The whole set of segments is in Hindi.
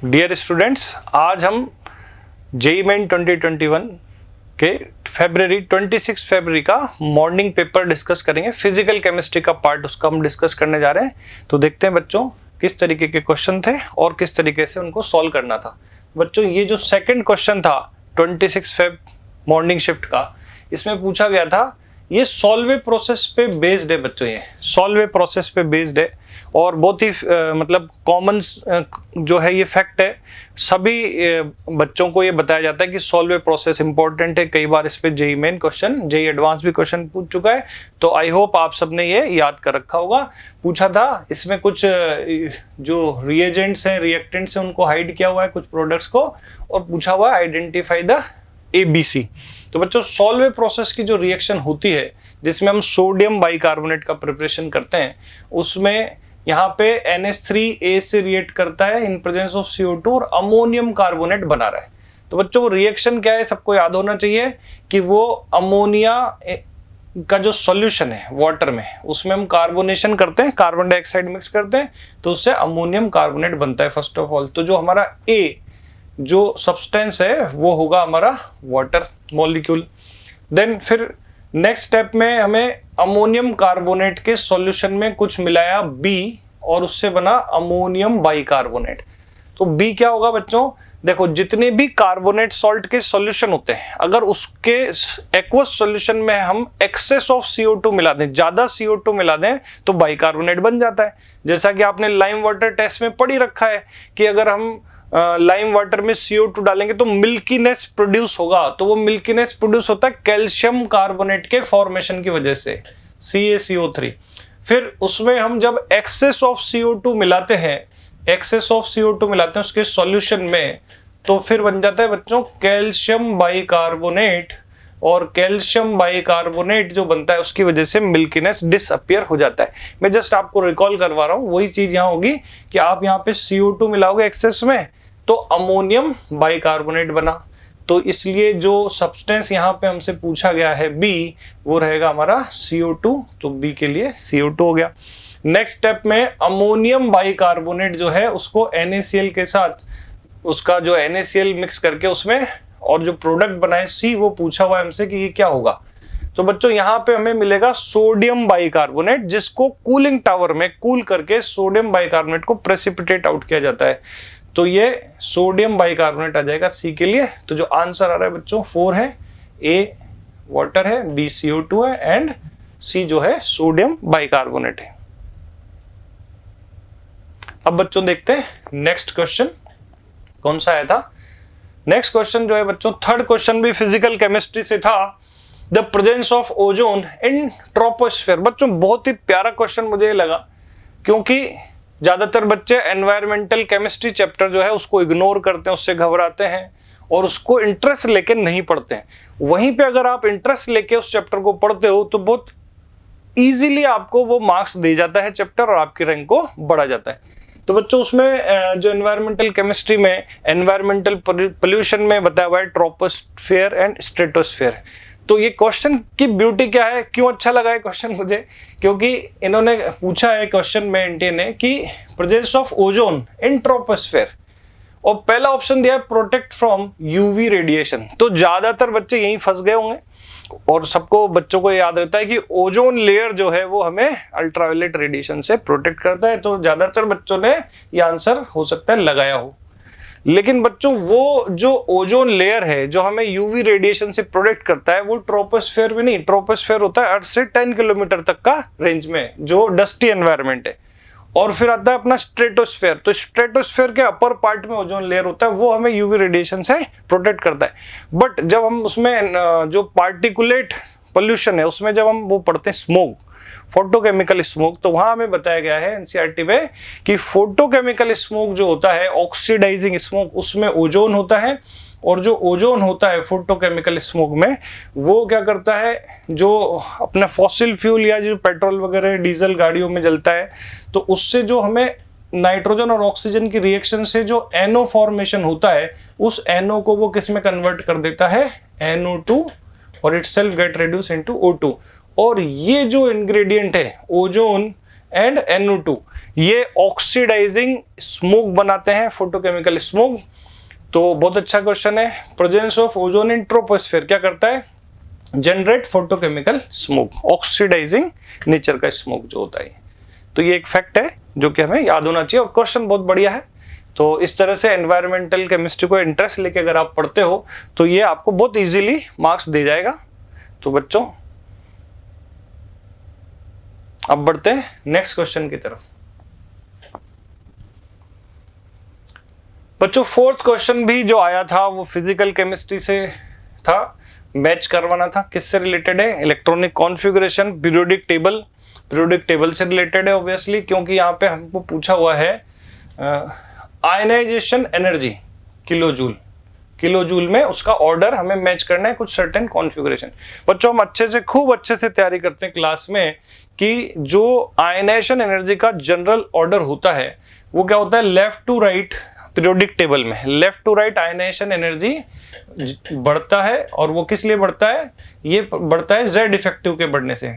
डियर स्टूडेंट्स, आज हम जेईई मेन 2021 के 26 फरवरी का मॉर्निंग पेपर डिस्कस करेंगे। फिजिकल केमिस्ट्री का पार्ट उसका हम डिस्कस करने जा रहे हैं। तो देखते हैं बच्चों किस तरीके के क्वेश्चन थे और किस तरीके से उनको सॉल्व करना था। बच्चों ये जो सेकंड क्वेश्चन था 26 फेब मॉर्निंग शिफ्ट का, इसमें पूछा गया था, ये सॉल्वे प्रोसेस पे बेस्ड है बच्चों, ये सॉल्वे प्रोसेस पे बेस्ड है और बहुत ही मतलब कॉमन जो है ये फैक्ट है। सभी बच्चों को ये बताया जाता है कि सॉल्वे प्रोसेस इंपॉर्टेंट है। कई बार इस पे JEE main question, JEE advance भी क्वेश्चन पूछ चुका है, तो आई होप आप सबने ये याद कर रखा होगा। पूछा था इसमें कुछ जो रिएजेंट्स हैं, रिएक्टेंट्स हैं, उनको हाइड किया हुआ है कुछ प्रोडक्ट्स को, और पूछा हुआ है आइडेंटिफाई द ABC। तो बच्चों सॉल्वे प्रोसेस की जो रिएक्शन होती है जिसमें हम सोडियम बाइकार्बोनेट का प्रिपरेशन करते हैं, उसमें यहाँ पे NH3A से रिएक्ट करता है इन प्रेजेंस ऑफ CO2 और अमोनियम कार्बोनेट बना रहा है। तो बच्चों वो रिएक्शन क्या है, सबको याद होना चाहिए कि वो अमोनिया का जो सॉल्यूशन है वाटर में, उसमें हम कार्बोनेशन करते हैं, कार्बन डाइऑक्साइड मिक्स करते हैं, तो उससे अमोनियम कार्बोनेट बनता है फर्स्ट ऑफ ऑल। तो जो हमारा A जो सब्सटेंस है वो होगा हमारा वाटर मॉलिक्यूल। देन फिर नेक्स्ट स्टेप में हमें अमोनियम कार्बोनेट के सॉल्यूशन में कुछ मिलाया B और उससे बना अमोनियम बाइकार्बोनेट। तो B क्या होगा बच्चों, देखो जितने भी कार्बोनेट सॉल्ट के सॉल्यूशन होते हैं, अगर उसके एक्वस सॉल्यूशन में हम एक्सेस ऑफ CO2 मिला दें, ज्यादा CO2 मिला दें, तो बाइकार्बोनेट बन जाता है। जैसा कि आपने लाइम वाटर टेस्ट में पढ़ ही रखा है कि अगर हम लाइम वाटर में CO2 डालेंगे तो मिल्कीनेस प्रोड्यूस होगा। तो वो मिल्कीनेस प्रोड्यूस होता है कैल्शियम कार्बोनेट के फॉर्मेशन की वजह से, CaCO3। फिर उसमें हम जब एक्सेस ऑफ CO2 मिलाते हैं, एक्सेस ऑफ CO2 मिलाते हैं उसके सॉल्यूशन में, तो फिर बन जाता है बच्चों कैल्शियम बाइकार्बोनेट, और कैल्शियम बाइकार्बोनेट जो बनता है उसकी वजह से मिल्कीनेस डिसअपियर हो जाता है। मैं जस्ट आपको रिकॉल करवा रहा हूं, वही चीज यहां होगी कि आप यहां पे CO2 मिलाओगे एक्सेस में तो अमोनियम बाइकार्बोनेट बना। तो इसलिए जो सब्सटेंस यहाँ पे हमसे पूछा गया है B, वो रहेगा हमारा CO2। तो B के लिए CO2 हो गया। नेक्स्ट स्टेप में अमोनियम बाइकार्बोनेट जो है उसको NaCl के साथ, उसका जो NaCl मिक्स करके उसमें और जो प्रोडक्ट बनाए C, वो पूछा हुआ है हमसे कि ये क्या होगा। तो बच्चों यहाँ पे हमें मिलेगा सोडियम बाइकार्बोनेट, जिसको कूलिंग टावर में कूल करके सोडियम बाइकार्बोनेट को प्रेसिपिटेट आउट किया जाता है। तो ये सोडियम बाइकार्बोनेट आ जाएगा C के लिए। तो जो आंसर आ रहा है बच्चों 4 है, A वाटर है, B CO2 है एंड C जो है सोडियम बाइकार्बोनेट है। अब बच्चों देखते हैं नेक्स्ट क्वेश्चन कौन सा आया था। नेक्स्ट क्वेश्चन जो है बच्चों, थर्ड क्वेश्चन भी फिजिकल केमिस्ट्री से था। The presence of ozone in troposphere. बच्चों बहुत ही प्यारा क्वेश्चन मुझे लगा, क्योंकि ज्यादातर बच्चे एनवायरमेंटल केमिस्ट्री चैप्टर जो है उसको इग्नोर करते हैं, उससे घबराते हैं और उसको इंटरेस्ट लेके नहीं पढ़ते हैं। वहीं पे अगर आप इंटरेस्ट लेके उस चैप्टर को पढ़ते हो तो बहुत इजीली आपको वो मार्क्स दे जाता है चैप्टर और आपकी रैंक को बढ़ा जाता है। तो बच्चों उसमें जो एनवायरमेंटल केमिस्ट्री में एनवायरमेंटल पोल्यूशन में बताया हुआ है ट्रोपोस्फेयर एंड स्ट्रेटोस्फेयर। तो ये क्वेश्चन की ब्यूटी क्या है, क्यों अच्छा लगा है क्वेश्चन मुझे, क्योंकि इन्होंने पूछा है क्वेश्चन में एनटीए ने कि presence of ozone in troposphere, और पहला ऑप्शन दिया है प्रोटेक्ट फ्रॉम UV रेडिएशन। तो ज्यादातर बच्चे यहीं फंस गए होंगे और सबको बच्चों को याद रहता है कि ओजोन लेयर जो है वो हमें अल्ट्रावायलेट रेडिएशन से प्रोटेक्ट करता है। तो ज्यादातर बच्चों ने ये आंसर हो सकता है लगाया हो। लेकिन बच्चों वो जो ओजोन लेयर है जो हमें UV रेडिएशन से प्रोटेक्ट करता है, वो ट्रोपोस्फेयर में नहीं। ट्रोपोस्फेयर होता है अर्थ से 10 किलोमीटर तक का रेंज में जो डस्टी एनवायरनमेंट है। और फिर आता है अपना स्ट्रेटोस्फेयर। तो स्ट्रेटोस्फेयर के अपर पार्ट में ओजोन लेयर होता है, वो हमें UV रेडिएशन से प्रोटेक्ट करता है। बट जब हम उसमें जो पार्टिकुलेट पोल्यूशन है उसमें जब हम वो पढ़ते हैं स्मोक, फोटोकेमिकल स्मोक, तो वहां हमें बताया गया है NCERT में कि फोटोकेमिकल स्मोक जो होता है, ऑक्सीडाइजिंग स्मोक, उसमें ओजोन होता है। और जो ओजोन होता है फोटोकेमिकल स्मोक में, वो क्या करता है, जो अपना फॉसिल फ्यूल या जो पेट्रोल वगैरह डीजल गाड़ियों में जलता है, तो उससे जो हमें नाइट्रोजन और ऑक्सीजन की रिएक्शन से जो NO फॉर्मेशन होता है, उस NO को वो किस में कन्वर्ट कर देता है, NO2, और itself get reduce into O2। और ये जो इंग्रेडिएंट है ओजोन एंड NO2, ये ऑक्सीडाइजिंग स्मोक बनाते हैं, फोटोकेमिकल स्मोक। तो बहुत अच्छा क्वेश्चन है। Presence of ozone in troposphere क्या करता है? Generate photochemical smoke, oxidising nature का स्मोक जो होता है। तो ये एक फैक्ट है जो कि हमें याद होना चाहिए, और क्वेश्चन बहुत बढ़िया है। तो इस तरह से एनवायरमेंटल केमिस्ट्री को इंटरेस्ट लेके अगर आप पढ़ते हो तो ये आपको बहुत इजीली मार्क्स दे जाएगा। तो बच्चों अब बढ़ते हैं नेक्स्ट क्वेश्चन की तरफ। बच्चों फोर्थ क्वेश्चन भी जो आया था वो फिजिकल केमिस्ट्री से था, मैच करवाना था। किससे रिलेटेड है? Electronic configuration, periodic table. Periodic table से रिलेटेड है ऑब्वियसली, क्योंकि यहाँ पे हमको पूछा हुआ है आयनाइजेशन एनर्जी किलोजूल, किलोजूल में उसका ऑर्डर हमें मैच करना है, कुछ सर्टेन कॉन्फ़िगरेशन। बच्चों हम खूब अच्छे से तैयारी करते हैं क्लास में कि जो आयनाइजेशन एनर्जी का जनरल ऑर्डर होता है वो क्या होता है? Left to right periodic table में left to right ionization energy बढ़ता है, और वो किस लिए बढ़ता है? ये बढ़ता है Z इफेक्टिव के बढ़ने से,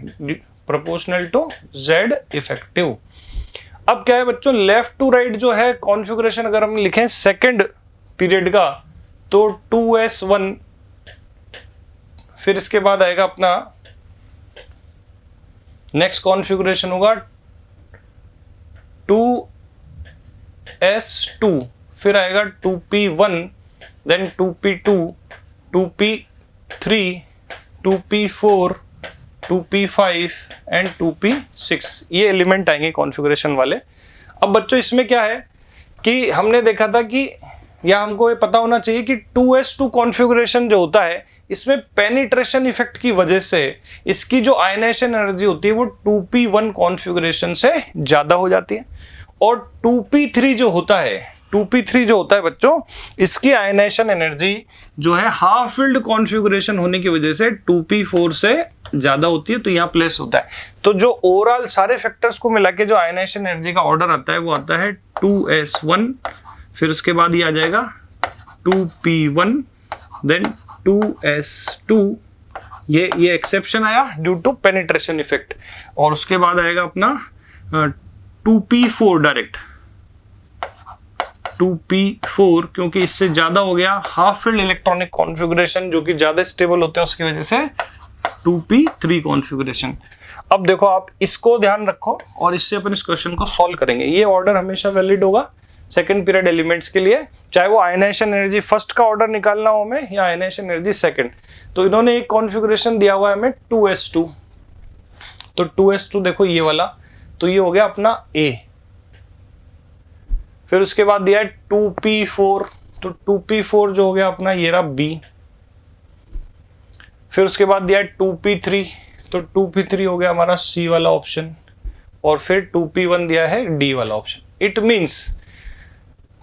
प्रोपोर्शनल टू Z इफेक्टिव। अब क्या है बच्चों, लेफ्ट टू राइट जो है कॉन्फ़िगरेशन अगर हम लिखें सेकंड पीरियड का तो 2s1, फिर इसके बाद आएगा अपना नेक्स्ट कॉन्फ़िगरेशन होगा 2s2, फिर आएगा 2p1, then 2p2, 2p3, 2p4, 2p5 and 2p6, ये एलिमेंट आएंगे कॉन्फ़िगरेशन वाले। अब बच्चों इसमें क्या है कि हमने देखा था कि, या हमको ये पता होना चाहिए कि 2s2 कॉन्फ़िगरेशन जो होता है इसमें पेनिट्रेशन इफेक्ट की वजह से इसकी जो आयनाइजेशन एनर्जी होती है वो 2p1 कॉन्फ़िगरेशन से ज्यादा हो जाती है, और 2p3 जो होता है, 2p3 जो होता है बच्चों, इसकी आयनाइजेशन एनर्जी जो है हाफ फिल्ड कॉन्फ़िगरेशन होने की वजह से 2p4 से ज्यादा होती है, तो यहाँ प्लेस होता है। तो जो ओवरऑल सारे फैक्टर्स को मिला के जो आयनाइजेशन एनर्जी का ऑर्डर आता है वो आता है 2s1, फिर उसके बाद ये आ जाएगा 2p1, देन 2s2, ये एक्सेप्शन आया ड्यू टू पेनिट्रेशन इफेक्ट, और उसके बाद आएगा अपना 2p4 डायरेक्ट, 2p4 क्योंकि इससे ज्यादा हो गया हाफ फील्ड इलेक्ट्रॉनिक कॉन्फ़िगरेशन जो कि ज्यादा स्टेबल होते हैं उसकी वजह से 2p3 कॉन्फ़िगरेशन। अब देखो आप इसको ध्यान रखो और इससे अपन इस क्वेश्चन को सॉल्व करेंगे। ये ऑर्डर हमेशा वैलिड होगा सेकंड पीरियड एलिमेंट्स के लिए, चाहे वो आयनाइजेशन एनर्जी फर्स्ट का ऑर्डर निकालना हो हमें या आयनाइजेशन एनर्जी सेकंड। तो इन्होंने एक कॉन्फ़िगरेशन दिया हुआ है हमें 2s2, तो 2s2 देखो ये वाला, तो ये हो गया अपना A। फिर उसके बाद दिया है 2p4, तो 2p4 जो हो गया अपना ये रहा B। फिर उसके बाद दिया है 2p3, तो 2p3 हो गया हमारा C वाला ऑप्शन, और फिर 2p1 दिया है D वाला ऑप्शन। इट मींस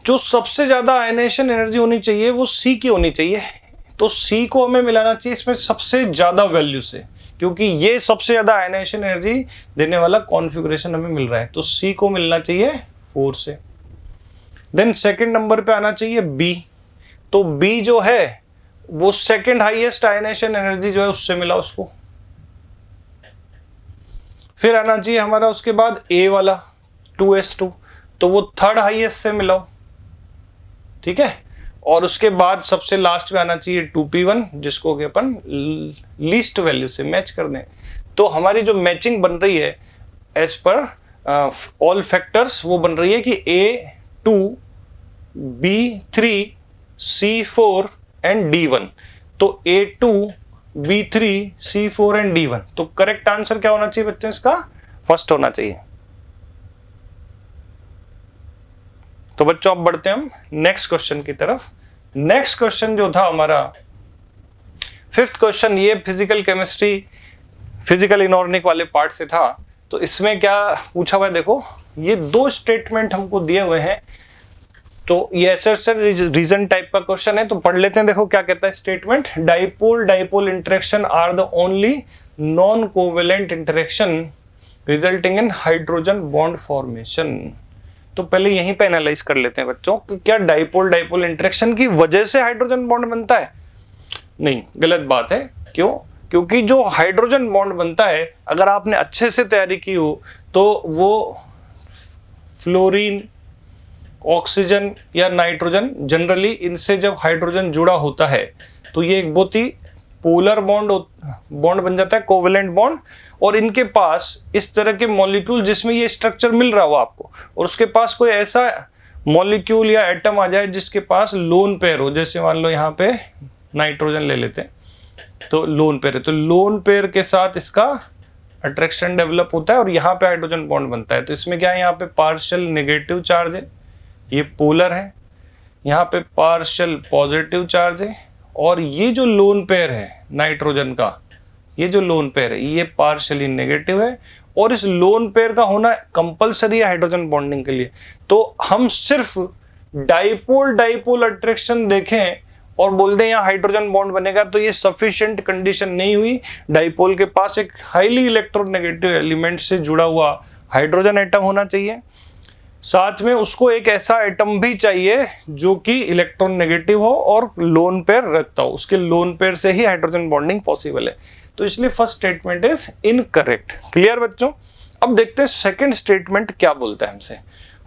जो सबसे ज्यादा आयनाइजेशन एनर्जी होनी चाहिए वो C की होनी चाहिए, तो C को हमें मिलाना चाहिए इसमें सबसे ज्यादा वैल्यू से, क्योंकि ये सबसे ज्यादा आयनाइजेशन एनर्जी देने वाला कॉन्फ़िगरेशन हमें मिल रहा है, तो C को मिलना चाहिए 4 से। देन सेकंड नंबर पे आना चाहिए B, तो B जो है वो सेकंड हाईएस्ट आयनाइजेशन एनर्जी जो है उससे मिला उसको। फिर आना चाहिए हमारा उसके बाद A वाला 2s2, तो वो थर्ड हाईएस्ट से मिला, ठीक है। और उसके बाद सबसे लास्ट में आना चाहिए 2p1 जिसको कि अपन लीस्ट वैल्यू से मैच कर दें। तो हमारी जो मैचिंग बन रही है एज पर ऑल फैक्टर्स वो बन रही है कि A2, B3, C4 and D1, तो A2, B3, C4 and D1। तो करेक्ट आंसर क्या होना चाहिए बच्चे? इसका फर्स्ट होना चाहिए। तो बच्चों अब बढ़ते हैं हम नेक्स्ट क्वेश्चन की तरफ। नेक्स्ट क्वेश्चन जो था हमारा फिफ्थ क्वेश्चन, ये फिजिकल केमिस्ट्री फिजिकल इनऑर्गेनिक वाले पार्ट से था। तो इसमें क्या पूछा हुआ है देखो, ये दो स्टेटमेंट हमको दिए हुए हैं, तो ये एसर्शन रीजन टाइप का क्वेश्चन है, तो पढ़ लेते हैं। देखो क्या कहता है statement, dipole dipole interaction are the only non covalent interaction resulting in hydrogen bond formation. तो पहले यहीं पे एनालाइज कर लेते हैं बच्चों कि क्या डाइपोल डाइपोल इंटरेक्शन की वजह से हाइड्रोजन बॉन्ड बनता है? नहीं, गलत बात है। क्यों? क्योंकि जो हाइड्रोजन बॉन्ड बनता है, अगर आपने अच्छे से तैयारी की हो तो वो फ्लोरीन, ऑक्सीजन या नाइट्रोजन, जनरली इनसे जब हाइड्रोजन जुड़ा होता है तो ये एक बहुत ही पोलर बॉन्ड बन जाता है, कोवेलेंट बॉन्ड। और इनके पास इस तरह के मॉलिक्यूल जिसमें ये स्ट्रक्चर मिल रहा हो आपको, और उसके पास कोई ऐसा मॉलिक्यूल या एटम आ जाए जिसके पास लोन पेयर हो, जैसे मान लो यहाँ पे नाइट्रोजन ले लेते हैं तो लोन पेयर है, तो लोन पेयर के साथ इसका अट्रैक्शन डेवलप होता है और यहाँ पे हाइड्रोजन बॉन्ड बनता है। तो इसमें क्या है, यहाँ पे पार्शियल नेगेटिव चार्ज है, ये पोलर है, यहाँ पे पार्शियल पॉजिटिव चार्ज है, और ये जो लोन पेयर है नाइट्रोजन का, ये जो लोन पेयर है ये पार्शियली नेगेटिव है, और इस लोन पेयर का होना कंपलसरी है हाइड्रोजन बॉन्डिंग के लिए। तो हम सिर्फ डाइपोल अट्रैक्शन देखें और बोल दें यहाँ हाइड्रोजन बॉन्ड बनेगा, तो ये सफिशिएंट कंडीशन नहीं हुई। डाइपोल के पास एक हाईली इलेक्ट्रोनेगेटिव एलिमेंट से जुड़ा हुआ हाइड्रोजन एटम होना चाहिए, साथ में उसको एक ऐसा एटम भी चाहिए जो कि इलेक्ट्रॉन नेगेटिव हो और लोन पेयर रखता हो, उसके लोन पेयर से ही हाइड्रोजन बॉन्डिंग पॉसिबल है। तो इसलिए first statement is incorrect. Clear बच्चों? अब देखते हैं सेकंड स्टेटमेंट क्या बोलता है हमसे।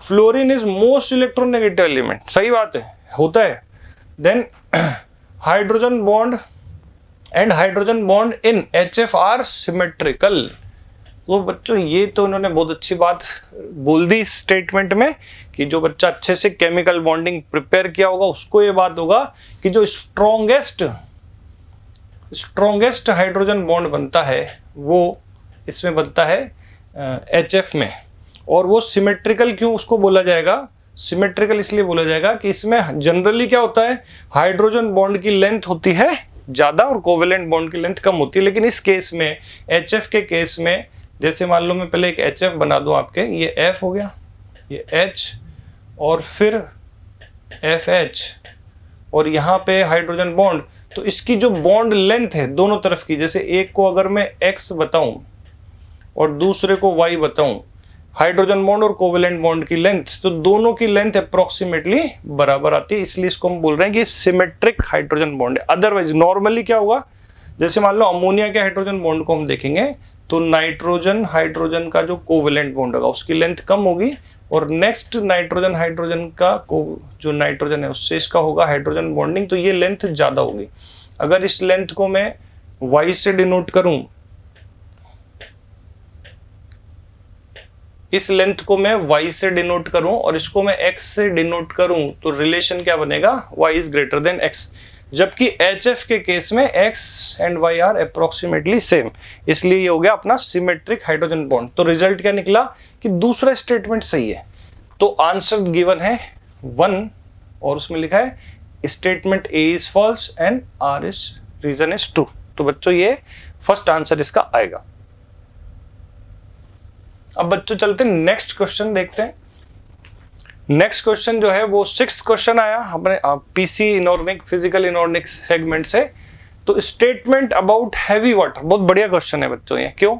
Fluorine is most electronegative element, सही बात है, होता है। Then hydrogen bond and hydrogen bond in HF are symmetrical. तो बच्चों ये तो उन्होंने बहुत अच्छी बात बोल दी इस स्टेटमेंट में कि जो बच्चा अच्छे से केमिकल बॉन्डिंग प्रिपेयर किया होगा उसको ये बात होगा कि जो स्ट्रॉन्गेस्ट हाइड्रोजन बॉन्ड बनता है वो इसमें बनता है HF में। और वो सिमेट्रिकल क्यों उसको बोला जाएगा? सिमेट्रिकल इसलिए बोला जाएगा कि इसमें जनरली क्या होता है, हाइड्रोजन बॉन्ड की लेंथ होती है ज्यादा और कोवेलेंट बॉन्ड की लेंथ कम होती है। लेकिन इस केस में HF के केस में, जैसे मान लो मैं पहले एक HF बना दूं आपके, ये F हो गया, ये H और फिर FH और यहाँ पे हाइड्रोजन बॉन्ड, तो इसकी जो बॉन्ड लेंथ है दोनों तरफ की, जैसे एक को अगर मैं X बताऊं और दूसरे को Y बताऊं, हाइड्रोजन बॉन्ड और कोवेलेंट बॉन्ड की लेंथ, तो दोनों की लेंथ अप्रोक्सीमेटली बराबर आती है, इसलिए इसको हम बोल रहे हैं कि सिमेट्रिक हाइड्रोजन बॉन्ड है। अदरवाइज नॉर्मली क्या होगा, जैसे मान लो अमोनिया के हाइड्रोजन बॉन्ड को हम देखेंगे तो नाइट्रोजन हाइड्रोजन का जो कोवेलेंट बॉन्ड होगा उसकी लेंथ कम होगी, और नेक्स्ट नाइट्रोजन हाइड्रोजन का जो नाइट्रोजन है उससे इसका होगा हाइड्रोजन बॉन्डिंग, तो ये लेंथ ज्यादा होगी। अगर इस लेंथ को मैं Y से डिनोट करूं, इस लेंथ को मैं Y से डिनोट करूं और इसको मैं X से डिनोट करूं, तो रिलेशन क्या बनेगा, Y is greater than X। जबकि HF के केस में X and Y are approximately same, इसलिए ये हो गया अपना सिमेट्रिक हाइड्रोजन बॉन्ड। तो रिजल्ट क्या निकला कि दूसरा स्टेटमेंट सही है। तो आंसर गिवन है 1 और उसमें लिखा है statement A is false and R is reason is true. तो बच्चों ये फर्स्ट आंसर इसका आएगा। अब बच्चों चलते हैं नेक्स्ट क्वेश्चन देखते हैं। नेक्स्ट क्वेश्चन जो है वो 6th क्वेश्चन आया अपने PC inorganic physical inorganic segment से। तो स्टेटमेंट अबाउट हैवी वाटर, बहुत बढ़िया क्वेश्चन है बच्चों ये। क्यों?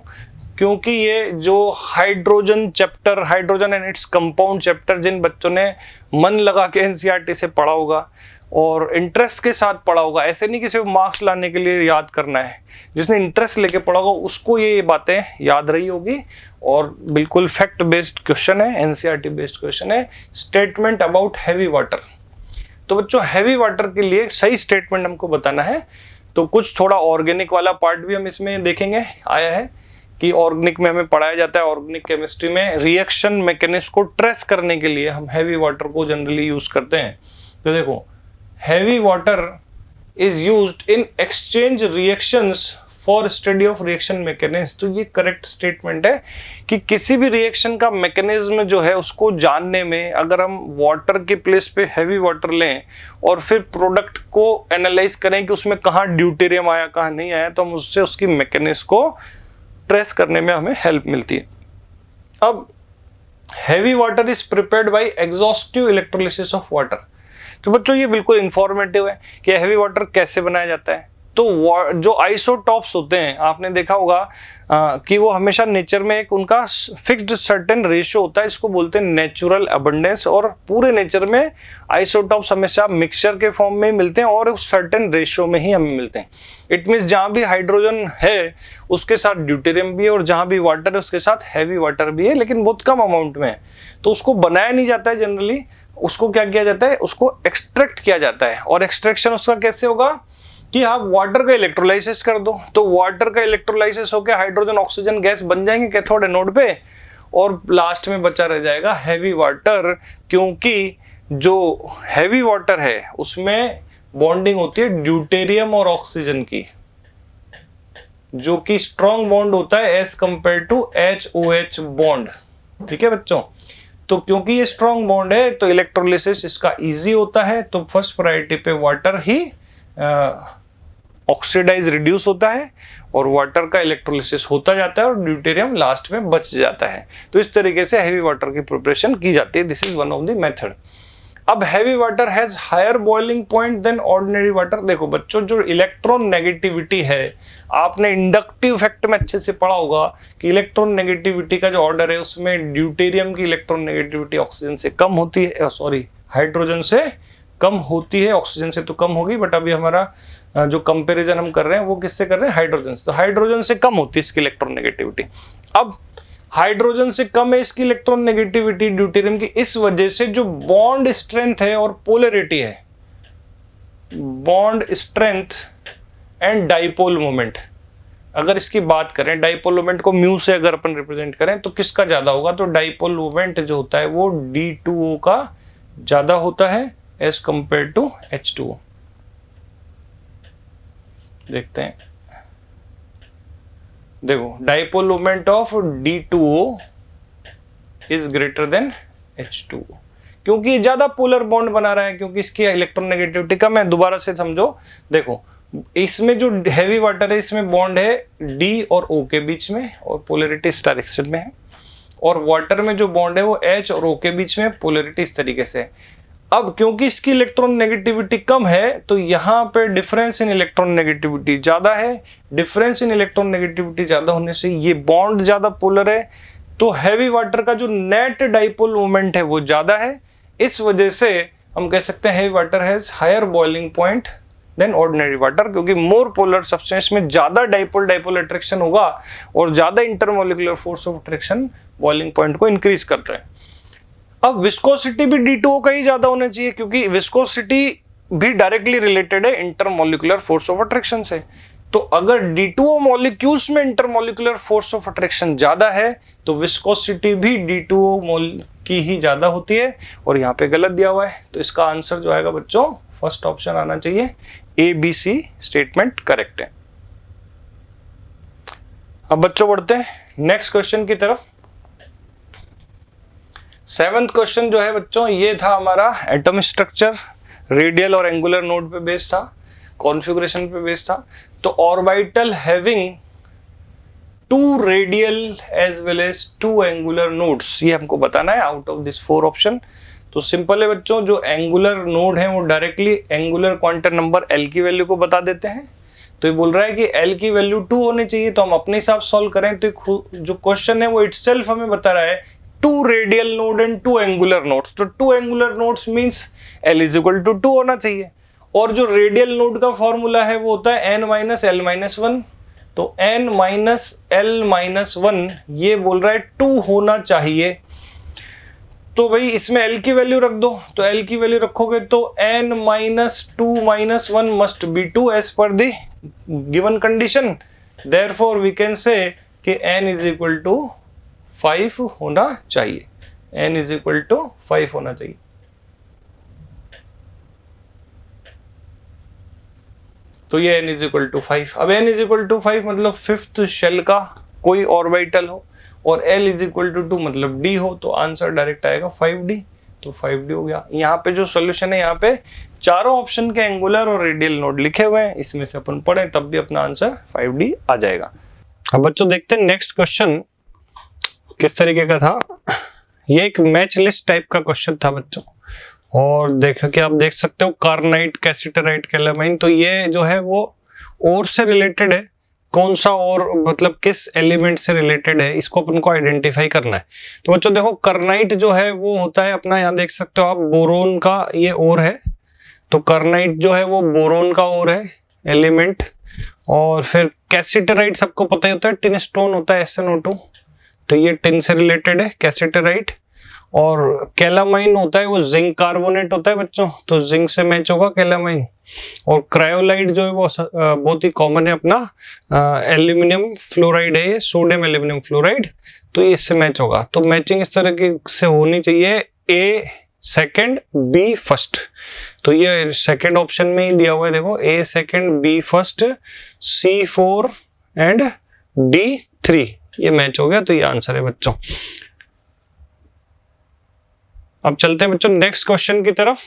क्योंकि ये जो hydrogen chapter, hydrogen and its compound chapter, जिन बच्चों ने मन लगा के एनसीईआरटी से पढ़ा होगा और इंटरेस्ट के साथ पढ़ा होगा, ऐसे नहीं कि सिर्फ मार्क्स लाने के लिए याद करना है, जिसने इंटरेस्ट लेके पढ़ा होगा उसको ये बातें याद रही होगी। और बिल्कुल फैक्ट बेस्ड क्वेश्चन है, एनसीईआरटी बेस्ड क्वेश्चन है। स्टेटमेंट अबाउट हैवी वाटर, तो बच्चों हैवी वाटर के लिए सही स्टेटमेंट हमको बताना है। तो कुछ थोड़ा ऑर्गेनिक वाला पार्ट भी हम इसमें देखेंगे, आया है कि ऑर्गेनिक में हमें पढ़ाया जाता है, ऑर्गेनिक केमिस्ट्री में रिएक्शन मैकेनिज्म को ट्रेस करने के लिए हम हैवी वाटर को जनरली यूज करते हैं। तो देखो, heavy water is used in exchange reactions for study of reaction mechanism। तो ये करेक्ट स्टेटमेंट है कि किसी भी रिएक्शन का मैकेनिज्म जो है उसको जानने में अगर हम वाटर के प्लेस पे हैवी वाटर लें और फिर प्रोडक्ट को एनालाइज करें कि उसमें कहाँ ड्यूटेरियम आया कहाँ नहीं आया, तो हम उससे उसकी मैकेनिज्म को ट्रेस करने में हमें हेल्प मिलती है। अब heavy water is prepared by exhaustive electrolysis of water. तो बच्चों ये बिल्कुल इंफॉर्मेटिव है कि हैवी वाटर कैसे बनाया जाता है। तो जो आइसोटॉप्स होते हैं आपने देखा होगा कि वो हमेशा नेचर में एक उनका फिक्स्ड सर्टेन रेशियो होता है, इसको बोलते हैं नेचुरल अबंडेंस। और पूरे नेचर में आइसोटॉप्स हमेशा मिक्सचर के फॉर्म में मिलते हैं और उस सर्टेन रेशियो में ही हमें मिलते हैं। इट मीन्स जहाँ भी हाइड्रोजन है उसके साथ ड्यूटेरियम भी है और जहाँ भी वाटर है उसके साथ हैवी वाटर भी है, लेकिन बहुत कम अमाउंट में है। तो उसको बनाया नहीं जाता है जनरली, उसको क्या किया जाता है, उसको एक्सट्रैक्ट किया जाता है। और एक्सट्रैक्शन उसका कैसे होगा कि आप वाटर का इलेक्ट्रोलाइसिस कर दो, तो वाटर का इलेक्ट्रोलाइसिस होकर हाइड्रोजन ऑक्सीजन गैस बन जाएंगे कैथोड एनोड पे, और लास्ट में बचा रह जाएगा हैवी वाटर। क्योंकि जो हैवी वाटर है उसमें बॉन्डिंग होती है ड्यूटेरियम और ऑक्सीजन की, जो कि स्ट्रॉन्ग बॉन्ड होता है as compare to HOH bond. ठीक है बच्चों, तो क्योंकि ये स्ट्रॉन्ग बॉन्ड है तो इलेक्ट्रोलिसिस इसका इजी होता है, तो फर्स्ट प्रायोरिटी पे वाटर ही ऑक्सीडाइज रिड्यूस होता है और वाटर का इलेक्ट्रोलिसिस होता जाता है और ड्यूटेरियम लास्ट में बच जाता है। तो इस तरीके से हैवी वाटर की प्रिपरेशन की जाती है। This is one of the method. अब heavy water has higher boiling point than ordinary water. देखो बच्चों, जो इलेक्ट्रॉन नेगेटिविटी है, आपने इंडक्टिव इफेक्ट में अच्छे से पढ़ा होगा कि इलेक्ट्रॉन नेगेटिविटी का जो ऑर्डर है उसमें ड्यूटेरियम की इलेक्ट्रॉन नेगेटिविटी ऑक्सीजन से कम होती है, हाइड्रोजन से कम होती है, ऑक्सीजन से तो कम होगी, बट अभी हमारा जो कंपैरिजन हम कर रहे हैं वो किससे कर रहे हैं, हाइड्रोजन से। तो हाइड्रोजन से कम होती है इसकी इलेक्ट्रॉन नेगेटिविटी। अब हाइड्रोजन से कम है इसकी इलेक्ट्रॉन नेगेटिविटी ड्यूटेरियम की, इस वजह से जो बॉन्ड स्ट्रेंथ है और पोलैरिटी है, bond strength and dipole moment, अगर इसकी बात करें, डाइपोल मोमेंट को म्यू से अगर अपन रिप्रेजेंट करें तो किसका ज्यादा होगा, तो डाइपोल मोमेंट जो होता है वो D2O का ज्यादा होता है एज कंपेयर टू H2O। देखते हैं, देखो dipole moment of D2O is greater then H2O, क्योंकि ये ज्यादा पोलर बॉन्ड बना रहा है, क्योंकि इसकी इलेक्ट्रॉन नेगेटिविटी कम है। दोबारा से समझो, देखो इसमें जो हैवी वाटर है इसमें बॉन्ड है D और O के बीच में और पोलैरिटी इस डायरेक्शन में है, और वाटर में जो बॉन्ड है वो H और O के बीच में, पोलैरिटी इस तरीके से है। अब क्योंकि इसकी इलेक्ट्रॉन नेगेटिविटी कम है तो यहाँ पे डिफरेंस इन इलेक्ट्रॉन नेगेटिविटी ज्यादा है। डिफरेंस इन इलेक्ट्रॉन नेगेटिविटी ज्यादा होने से ये बॉन्ड ज्यादा पोलर है, तो हैवी वाटर का जो नेट डाइपोल मोमेंट है वो ज्यादा है। इस वजह से हम कह सकते हैं heavy water has higher boiling point than ordinary water, क्योंकि मोर पोलर सब्सटेंस में ज्यादा डाइपोल अट्रैक्शन होगा और ज्यादा intermolecular force of attraction boiling point को इंक्रीज करता है। अब विस्कोसिटी भी D2O का ही ज्यादा होना चाहिए, क्योंकि विस्कोसिटी भी डायरेक्टली रिलेटेड है इंटरमोलिकुलर फोर्स ऑफ अट्रैक्शन से। तो अगर D2O मॉलिक्यूल्स में इंटरमोलिकुलर फोर्स ऑफ अट्रैक्शन ज्यादा है तो विस्कोसिटी भी D2O की ही ज्यादा होती है, और यहाँ पे गलत दिया हुआ है। तो इसका आंसर जो आएगा बच्चों फर्स्ट ऑप्शन आना चाहिए, ABC स्टेटमेंट करेक्ट है। अब बच्चों बढ़ते हैं नेक्स्ट क्वेश्चन की तरफ। 7th क्वेश्चन जो है बच्चों, ये था हमारा एटम स्ट्रक्चर, रेडियल और एंगुलर नोड पे बेस्ड था, कॉन्फ़िगरेशन पे बेस्ड था। तो orbital having 2 radial as well as 2 angular nodes, ये हमको बताना है आउट ऑफ दिस 4 ऑप्शन। तो सिंपल है बच्चों, जो एंगुलर नोड है वो directly angular quantum number L की वैल्यू को बता देते हैं। तो ये बोल रहा है कि L की वैल्यू 2 होनी चाहिए, तो हम अपने हिसाब सॉल्व करें तो जो क्वेश्चन है वो इटसेल्फ हमें बता रहा है 2 radial node and 2 angular nodes. तो 2 angular nodes means L is equal to 2 होना चाहिए, और जो रेडियल नोड का फॉर्मूला है वो होता है n-l-1। तो n-l-1 ये बोल रहा है 2 होना चाहिए। तो भाई इसमें L की वैल्यू रख दो, तो L की वैल्यू रखोगे तो n-2 - 1 must be 2 as per the given condition. Therefore we can say कि n इज इक्वल टू 5 होना चाहिए, n इज इक्वल टू 5 होना चाहिए। तो ये n इज इक्वल टू 5। अब n इज इक्वल टू 5 मतलब 5th शेल का कोई ऑर्बिटल हो, और L इज इक्वल टू 2 मतलब D हो, तो आंसर डायरेक्ट आएगा 5D। तो 5D हो गया। यहाँ पे जो सोल्यूशन है, यहाँ पे चारों ऑप्शन के एंगुलर और रेडियल नोड लिखे हुए हैं, इसमें से अपन पढ़ें तब भी अपना आंसर 5D आ जाएगा। अब बच्चों देखते हैं नेक्स्ट क्वेश्चन किस तरीके का था। ये एक मैच लिस्ट टाइप का क्वेश्चन था बच्चों, और देखो कि आप देख सकते हो कार्नाइट, कैसिटराइट, कैलामाइन। तो ये जो है वो और से रिलेटेड है, कौन सा और मतलब किस एलिमेंट से रिलेटेड है, इसको अपन को आइडेंटिफाई करना है। तो बच्चों देखो कर्नाइट जो है वो होता है अपना, यहाँ देख सकते हो आप बोरोन का ये और है, तो कर्नाइट जो है वो बोरोन का और है एलिमेंट। और फिर कैसिटराइट सबको पता ही होता है, टिन स्टोन होता है SnO2, तो ये टिन से रिलेटेड है कैसिटराइट। और कैलामाइन होता है वो जिंक कार्बोनेट होता है बच्चों, तो जिंक से मैच होगा कैलामाइन। और क्रायोलाइट जो है वो बहुत ही कॉमन है अपना, एल्यूमिनियम फ्लोराइड है ये, सोडियम एल्यूमिनियम फ्लोराइड, तो ये इससे मैच होगा। तो मैचिंग इस तरह की से होनी चाहिए, A सेकंड B फर्स्ट, तो ये सेकंड ऑप्शन में ही दिया हुआ है देखो, A second B first C 4 and D 3, ये मैच हो गया, तो ये आंसर है बच्चों। अब चलते हैं बच्चों नेक्स्ट क्वेश्चन की तरफ।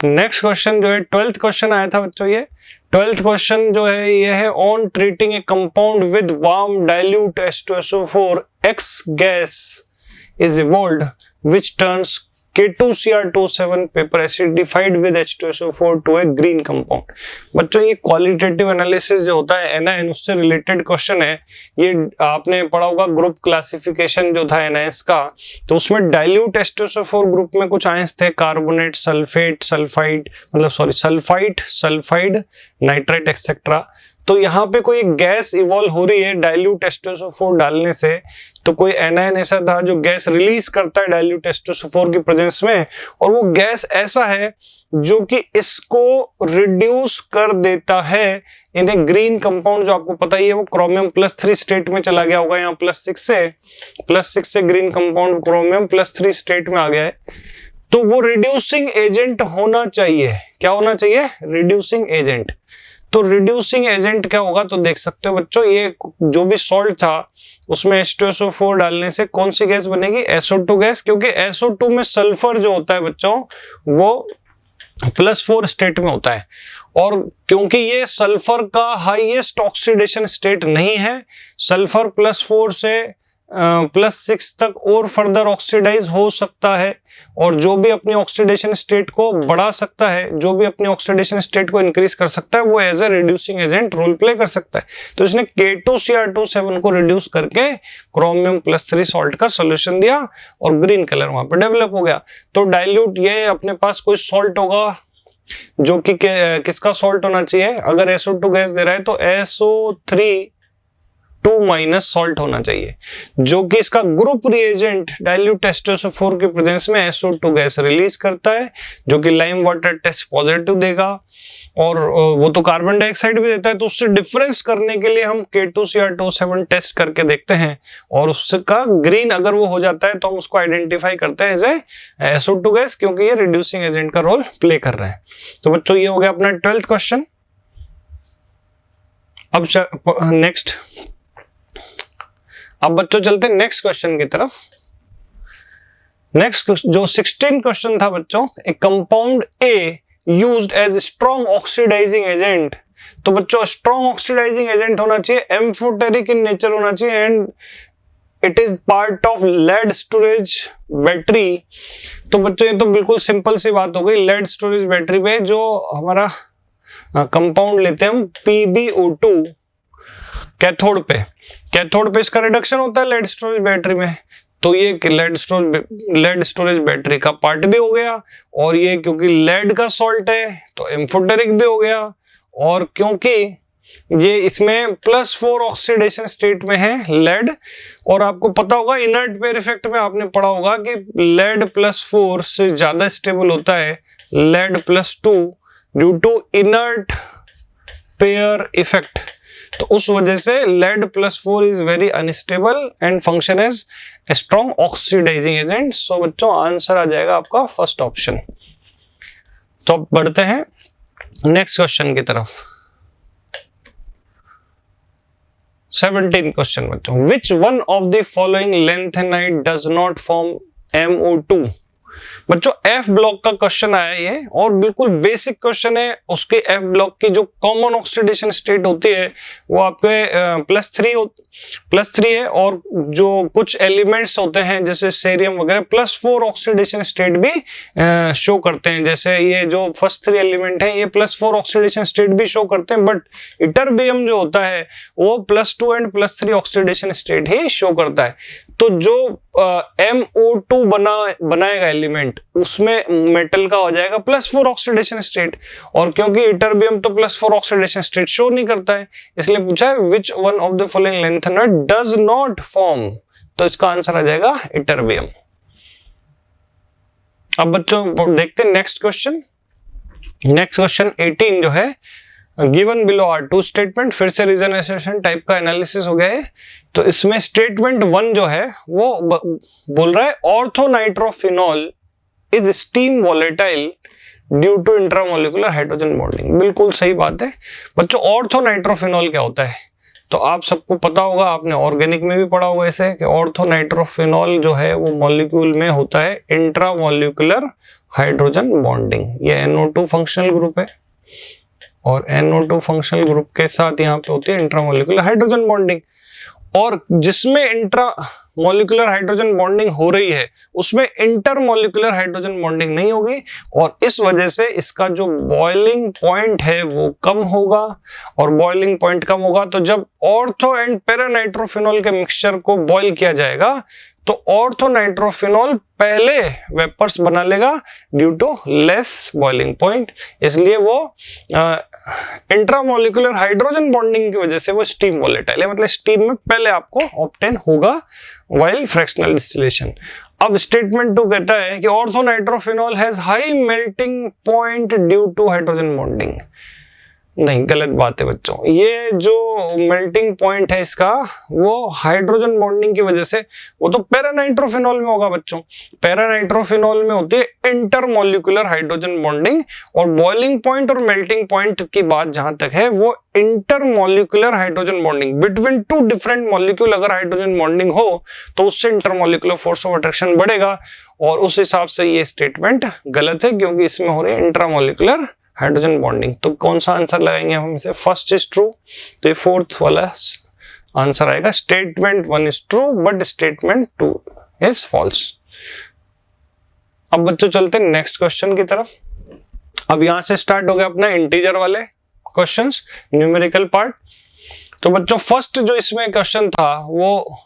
नेक्स्ट क्वेश्चन जो है 12th क्वेश्चन आया था बच्चों, ये 12th क्वेश्चन जो है ये है on treating a compound with warm dilute H2SO4 X gas is evolved which turns K2Cr27 paper acidified with H2SO4 to a green compound. बच्चों ये क्वालिटेटिव एनालिसिस जो होता है NaN उससे रिलेटेड क्वेश्चन है। ये आपने पढ़ा होगा ग्रुप क्लासिफिकेशन जो था NaS का, तो उसमें डाइल्यूट H2SO4 ग्रुप में कुछ आयंस थे, कार्बोनेट, सल्फेट, सल्फाइड, मतलब sorry sulphite, sulphide, nitrate etcetera. तो यहाँ पे कोई गैस इवॉल्व हो रही है डाइल्यूट H2SO4 डालने से, तो कोई NaN ऐसा था जो गैस रिलीज करता है डाइल्यूट H2SO4 की प्रेजेंस में, और वो गैस ऐसा है जो कि इसको रिड्यूस कर देता है इन ए ग्रीन कंपाउंड, जो आपको पता ही है वो क्रोमियम +3 स्टेट में चला गया होगा, यहाँ +6 से ग्रीन कंपाउंड क्रोमियम +3 स्टेट में आ गया है। तो वो रिड्यूसिंग एजेंट होना चाहिए, क्या होना चाहिए? Reducing agent. तो रिड्यूसिंग एजेंट क्या होगा, तो देख सकते हो बच्चों ये जो भी सॉल्ट था उसमें H2SO4 डालने से कौन सी गैस बनेगी? SO2 गैस, क्योंकि SO2 में सल्फर जो होता है बच्चों वो +4 स्टेट में होता है, और क्योंकि ये सल्फर का हाईएस्ट ऑक्सीडेशन स्टेट नहीं है, सल्फर +4 से +6 तक और फर्दर ऑक्सीडाइज हो सकता है, और जो भी अपनी ऑक्सीडेशन स्टेट को बढ़ा सकता है, जो भी अपनी ऑक्सीडेशन स्टेट को इंक्रीज कर सकता है, वो as a reducing agent role play कर सकता है। तो इसने K2Cr27 को रिड्यूस करके क्रोमियम +3 सॉल्ट का सोल्यूशन दिया और ग्रीन कलर वहां पर डेवलप हो गया। तो डाइल्यूट ये अपने पास कोई सॉल्ट होगा जो कि किसका सॉल्ट होना चाहिए? अगर SO2 गैस दे रहा है तो SO3 2- सॉल्ट होना चाहिए, जो कि इसका ग्रुप रिएजेंट डाइल्यूट H2SO4 के प्रेजेंस में SO2 गैस रिलीज करता है, जो कि लाइम वाटर टेस्ट पॉजिटिव देगा, और वो तो कार्बन डाइऑक्साइड भी देता है। तो उससे डिफरेंस करने के लिए हम K2Cr27 टेस्ट करके देखते हैं, और उसका ग्रीन अगर वो हो जाता है तो हम उसको आइडेंटिफाई करते हैं एज ए SO2 गैस, क्योंकि ये रिड्यूसिंग एजेंट का रोल प्ले कर रहे हैं। तो बच्चों ये हो गया अपना 12th क्वेश्चन। अब बच्चों चलते हैं नेक्स्ट क्वेश्चन की तरफ। नेक्स्ट जो 16 क्वेश्चन था बच्चों, a compound A used as strong oxidising agent. तो बच्चों स्ट्रॉन्ग ऑक्सीडाइजिंग एजेंट होना चाहिए, एम्फोटेरिक इन नेचर होना चाहिए, and it is part of lead storage battery. तो बच्चों ये तो बिल्कुल सिंपल सी बात हो गई, लेड स्टोरेज बैटरी में जो हमारा कंपाउंड लेते हैं हम PbO2 कैथोड पे इसका रिडक्शन होता है लेड स्टोरेज बैटरी में, तो ये लेड स्टोरेज बैटरी का पार्ट भी हो गया, और ये क्योंकि लेड का सॉल्ट है तो एम्फोटेरिक भी हो गया, और क्योंकि ये इसमें +4 ऑक्सीडेशन स्टेट में है लेड, और आपको पता होगा इनर्ट पेयर इफेक्ट में आपने पढ़ा होगा कि लेड +4 से ज्यादा स्टेबल होता है lead +2 due to inert pair effect. तो उस वजह से lead +4 is very unstable and function as a strong oxidising agent. So बच्चों आंसर आ जाएगा आपका फर्स्ट ऑप्शन। तो अब बढ़ते हैं नेक्स्ट क्वेश्चन की तरफ। 17 क्वेश्चन बच्चों, विच one of the following lanthanide does not form MO2? बच्चों एफ ब्लॉक का क्वेश्चन आया ये, और बिल्कुल बेसिक क्वेश्चन है। उसके एफ ब्लॉक की जो कॉमन ऑक्सीडेशन स्टेट होती है वो आपके +3 है, और जो कुछ एलिमेंट्स होते हैं जैसे सेरियम वगैरह +4 ऑक्सीडेशन स्टेट भी शो करते हैं। जैसे ये जो फर्स्ट 3 एलिमेंट हैं ये +4 ऑक्सीडेशन स्टेट भी शो करते हैं, बट इटरबियम जो होता है वो +2 and +3 oxidation state he show करता है। तो जो MO2 बनाएगा एलिमेंट, उसमें मेटल का हो जाएगा +4 ऑक्सीडेशन स्टेट, और क्योंकि इटरबियम तो +4 ऑक्सीडेशन स्टेट शो नहीं करता है, इसलिए पूछा है which one of the following lanthanide does not form, तो इसका आंसर आ जाएगा इटरबियम। अब बच्चों देखते हैं नेक्स्ट क्वेश्चन। नेक्स्ट क्वेश्चन 18 जो है, गिवन बिलो आर 2 स्टेटमेंट, फिर से रीजन एसोसिएशन टाइप का एनालिसिस हो गया है। तो इसमें स्टेटमेंट 1 जो है वो बोल रहा है orthonitrophenol is steam volatile due to intramolecular hydrogen bonding. बिल्कुल सही बात है बच्चों। ऑर्थोनाइट्रोफिनॉल क्या होता है तो आप सबको पता होगा, आपने ऑर्गेनिक में भी पढ़ा होगा इसे, कि ऑर्थोनाइट्रोफिनॉल जो है वो मॉलिक्यूल में होता है इंट्रामोलिकुलर हाइड्रोजन बॉन्डिंग। ये NO2 फंक्शनल ग्रुप है, और NO2 फंक्शनल ग्रुप के साथ यहाँ पे होती है इंट्रामोलिकुलर हाइड्रोजन बॉन्डिंग। और जिसमें इंट्रामोलिकुलर हाइड्रोजन बॉन्डिंग हो रही है उसमें इंटरमोलिकुलर हाइड्रोजन बॉन्डिंग नहीं होगी, और इस वजह से इसका जो बॉइलिंग पॉइंट है वो कम होगा। और बॉइलिंग पॉइंट कम होगा तो जब ऑर्थो एंड पैरानाइट्रोफिनॉल के मिक्सचर को बॉइल किया जाएगा तो ऑर्थोनाइट्रोफिनॉल पहले वेपर्स बना लेगा due to less boiling point, इसलिए वो इंट्रामोलिकुलर हाइड्रोजन बॉन्डिंग की वजह से वो स्टीम वॉलेटाइल है, मतलब स्टीम में पहले आपको ऑब्टेन होगा व्हाइल फ्रैक्शनल डिस्टिलेशन। अब स्टेटमेंट 2 कहता है कि orthonitrophenol has high melting point due to hydrogen bonding. नहीं, गलत बात है बच्चों। ये जो मेल्टिंग पॉइंट है इसका वो हाइड्रोजन बॉन्डिंग की वजह से, वो तो पैरानाइट्रोफिनॉल में होगा बच्चों। पैरानाइट्रोफिनॉल में होती है इंटरमोलिकुलर हाइड्रोजन बॉन्डिंग, और बॉइलिंग पॉइंट और मेल्टिंग पॉइंट की बात जहां तक है वो intermolecular hydrogen bonding between 2 different molecule. अगर हाइड्रोजन बॉन्डिंग हो तो उससे इंटरमोलिकुलर फोर्स ऑफ अट्रैक्शन बढ़ेगा, और उस हिसाब से ये स्टेटमेंट गलत है क्योंकि इसमें हो रही है इंट्रामोलिकुलर हाइड्रोजन बॉन्डिंग। तो कौन सा आंसर लगाएंगे हम इसे? फर्स्ट इज ट्रू, तो ये 4th वाला आंसर आएगा। Statement 1 is true but statement 2 is false. अब बच्चों चलते हैं नेक्स्ट क्वेश्चन की तरफ। अब यहां से स्टार्ट हो गया अपना इंटीजर वाले क्वेश्चंस, न्यूमेरिकल पार्ट। तो बच्चों फर्स्ट जो इसमें क्वेश्चन था वो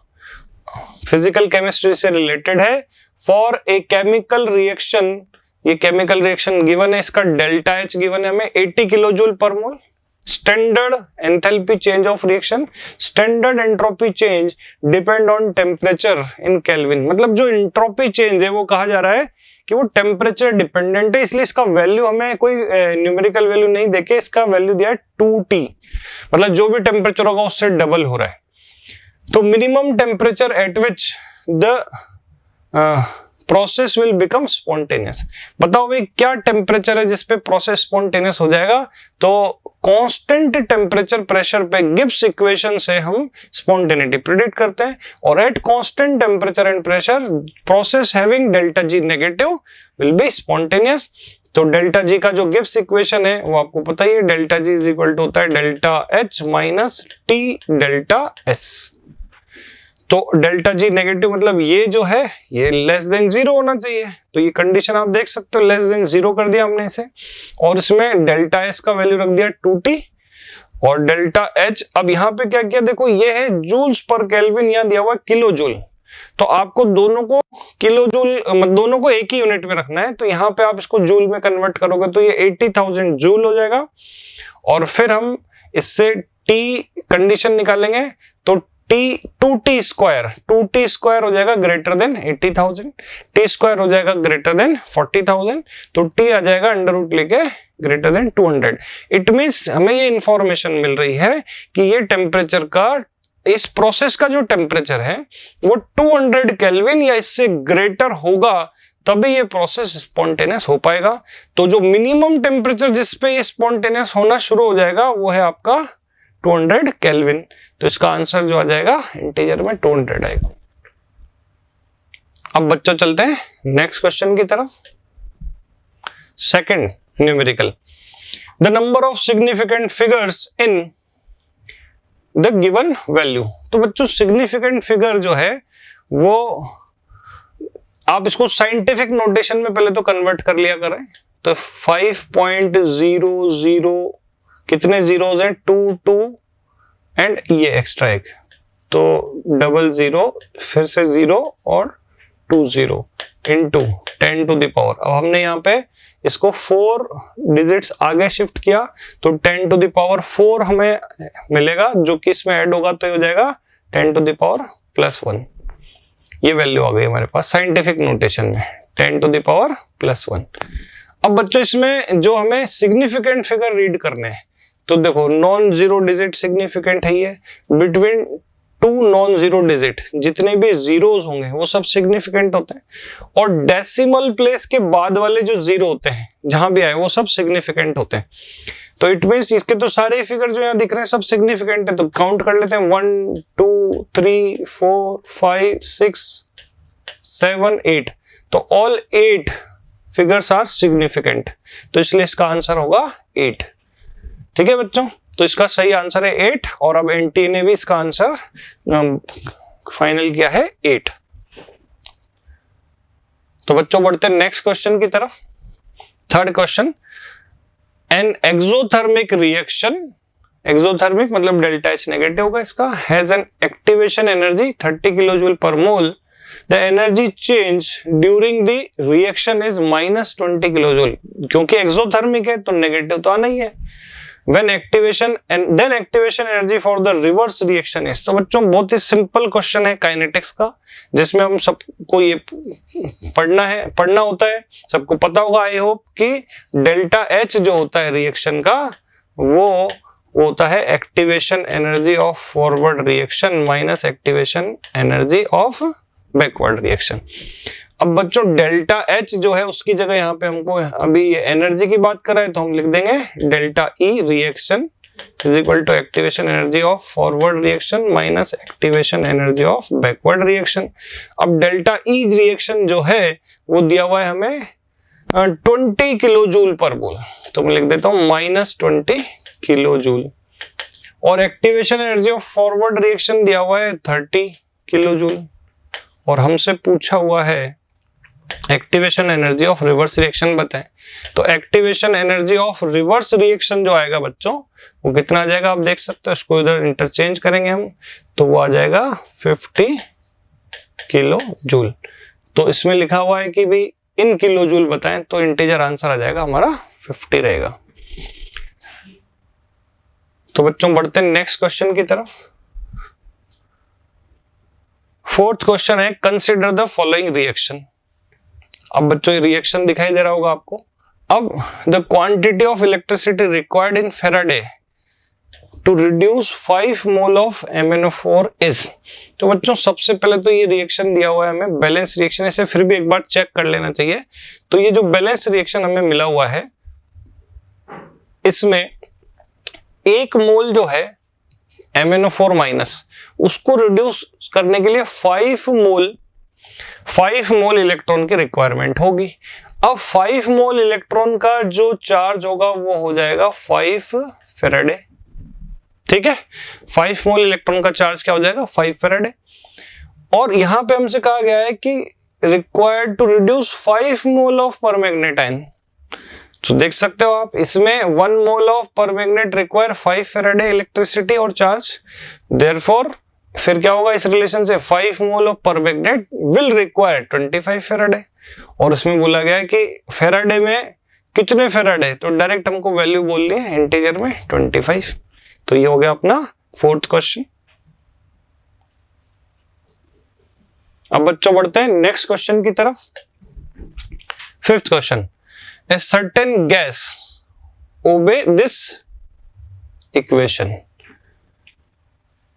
फिजिकल केमिस्ट्री से रिलेटेड है। फॉर ए केमिकल रिएक्शन, ये केमिकल रिएक्शन गिवन है, इसका डेल्टा H गिवन है हमें 80 kilojoule per mole. Standard enthalpy change of reaction, standard entropy change depend on temperature in kelvin. मतलब जो एंट्रोपी चेंज है वो कहा जा रहा है कि वो टेम्परेचर डिपेंडेंट है, इसलिए इसका वैल्यू हमें कोई न्यूमेरिकल वैल्यू नहीं देके इसका वैल्यू दिया है 2T, मतलब जो भी टेम्परेचर होगा उससे डबल हो रहा है। तो minimum temperature at which the process will become spontaneous. बताओ भाई क्या टेम्परेचर है जिसपे प्रोसेस स्पॉन्टेनियस हो जाएगा? तो कांस्टेंट टेम्परेचर प्रेशर पे गिब्स इक्वेशन से हम स्पॉन्टेनिटी प्रेडिक्ट करते हैं, और at constant temperature and pressure process having delta G negative will be spontaneous. तो डेल्टा G का जो गिब्स इक्वेशन है वो आपको पता ही है, delta G is equal to होता है delta H minus T delta S। तो डेल्टा G नेगेटिव मतलब ये जो है ये लेस देन 0 होना चाहिए, तो ये कंडीशन आप देख सकते हो, लेस देन 0 कर दिया हमने इसे, और इसमें डेल्टा S का वैल्यू रख दिया 2T, और डेल्टा H अब यहाँ पे क्या किया देखो, ये है जूल्स पर केल्विन, यहाँ दिया हुआ किलो जूल, तो आपको दोनों को किलो जूल दोनों को एक ही यूनिट में रखना है, तो यहाँ पे आप इसको जूल में कन्वर्ट करोगे तो ये 80,000 जूल हो जाएगा। और फिर हम इससे T कंडीशन निकालेंगे तो T2T स्क्वायर हो जाएगा ग्रेटर देन 80,000, T स्क्वायर हो जाएगा ग्रेटर देन 40,000, तो T आ जाएगा अंडर रूट लेके ग्रेटर देन 200। इट मींस हमें ये इंफॉर्मेशन मिल रही है कि ये टेम्परेचर का, इस प्रोसेस का जो टेम्परेचर है वो 200 केल्विन या इससे ग्रेटर होगा, तभी ये प्रोसेस स्पॉन्टेनियस हो पाएगा। तो जो मिनिमम टेम्परेचर जिस पे ये स्पॉन्टेनियस होना शुरू हो जाएगा वो है आपका 200 केल्विन। तो इसका आंसर जो आ जाएगा इंटीजर में 200 आएगा। अब बच्चों चलते हैं नेक्स्ट क्वेश्चन की तरफ। Second numerical, the number of significant figures in the given value. तो बच्चों सिग्निफिकेंट फिगर जो है वो आप इसको साइंटिफिक नोटेशन में पहले तो कन्वर्ट कर लिया करें। तो 5.00 कितने जीरोज हैं, 2 2 एंड ये एक्स्ट्रा एक, तो 00 फिर से 0 और 20 इंटू 10 टू द पावर। अब हमने यहाँ पे इसको 4 डिजिट्स आगे शिफ्ट किया तो 10 टू द पावर 4 हमें मिलेगा, जो कि इसमें ऐड होगा तो ये हो जाएगा 10 टू द पावर +1। ये वैल्यू आ गई हमारे पास साइंटिफिक नोटेशन में, 10 टू द पावर +1। अब बच्चों इसमें जो हमें सिग्निफिकेंट फिगर रीड करने हैं, तो देखो नॉन जीरो डिजिट सिग्निफिकेंट है ये, बिटवीन 2 नॉन जीरो डिजिट जितने भी जीरोस होंगे वो सब सिग्निफिकेंट होते हैं, और डेसिमल प्लेस के बाद वाले जो जीरो होते हैं जहां भी आए वो सब सिग्निफिकेंट होते हैं। तो इट मींस इसके तो सारे फिगर जो यहाँ दिख रहे हैं सब सिग्निफिकेंट है। तो काउंट कर लेते हैं 1 2 3 4 5 6 7 8, तो ऑल 8 फिगर्स आर सिग्निफिकेंट, तो इसलिए इसका आंसर होगा 8। ठीक है बच्चों, तो इसका सही आंसर है 8, और अब एनटी ने भी इसका आंसर फाइनल किया है 8। तो बच्चों बढ़ते हैं नेक्स्ट क्वेश्चन की तरफ। Third question, an exothermic reaction, exothermic मतलब डेल्टा एच नेगेटिव होगा इसका, has an activation energy 30 kilojoule per mole, the energy change during the reaction is -20 kilojoule. क्योंकि एक्सोथर्मिक है तो नेगेटिव तो आना ही है। When activation and then activation energy for the reverse reaction is, तो बच्चों बहुत ही सिंपल क्वेश्चन है काइनेटिक्स का, जिसमें हम सबको ये पढ़ना होता है, सबको पता होगा आई होप कि डेल्टा एच जो होता है रिएक्शन का वो होता है activation energy of forward reaction minus activation energy of backward reaction. अब बच्चों डेल्टा एच जो है उसकी जगह यहाँ पे हमको अभी एनर्जी की बात कर रहे हैं तो हम लिख देंगे delta E reaction is equal to activation energy of forward reaction minus activation energy of backward reaction. अब डेल्टा ई रिएक्शन जो है वो दिया हुआ है हमें 20 किलो जूल पर मोल, तो मैं लिख देता हूँ -20 किलो जूल, और activation energy of forward reaction दिया हुआ है 30 किलो जूल, और हमसे पूछा हुआ है activation energy of reverse reaction बताएं। तो activation energy of reverse reaction जो आएगा बच्चों वो कितना आ जाएगा, आप देख सकते हो, इसको इधर इंटरचेंज करेंगे हम तो वो आ जाएगा 50 किलो जूल। तो इसमें लिखा हुआ है कि भी इन किलो जूल बताएं, तो इंटीजर आंसर आ जाएगा हमारा 50 रहेगा। तो बच्चों बढ़ते हैं नेक्स्ट क्वेश्चन की तरफ। फोर्थ क्वेश्चन है, कंसिडर द फॉलोइंग रिएक्शन। अब बच्चों ये रिएक्शन दिखाई दे रहा होगा आपको। अब the quantity of electricity required in Faraday to reduce 5 mole of MnO4 is. तो बच्चों सबसे पहले तो ये रिएक्शन दिया हुआ है हमें, बैलेंस रिएक्शन, ऐसे फिर भी एक बार चेक कर लेना चाहिए। तो ये जो बैलेंस रिएक्शन हमें मिला हुआ है इसमें 1 मोल जो है MnO4 माइनस, उसको रिड्यूस करने के लिए 5 मोल इलेक्ट्रॉन की रिक्वायरमेंट होगी। अब 5 मोल इलेक्ट्रॉन का जो चार्ज होगा वो हो जाएगा 5 फेराडे। ठीक है, 5 मोल इलेक्ट्रॉन का चार्ज क्या हो जाएगा, 5 फेराडे। और यहां पे हमसे कहा गया है कि required to reduce 5 mole of permanganate. तो देख सकते हो आप, इसमें 1 mole of permanganate require 5 faraday electricity और चार्ज, देयरफॉर फिर क्या होगा इस रिलेशन से, 5 mole of permanganate will require 25 faraday. और इसमें बोला गया है कि फेराडे में कितने फेराडे, तो डायरेक्ट हमको वैल्यू बोल ली है इंटीजर में 25। तो ये हो गया अपना फोर्थ क्वेश्चन। अब बच्चों बढ़ते हैं नेक्स्ट क्वेश्चन की तरफ। Fifth question, a certain gas ओबे this equation,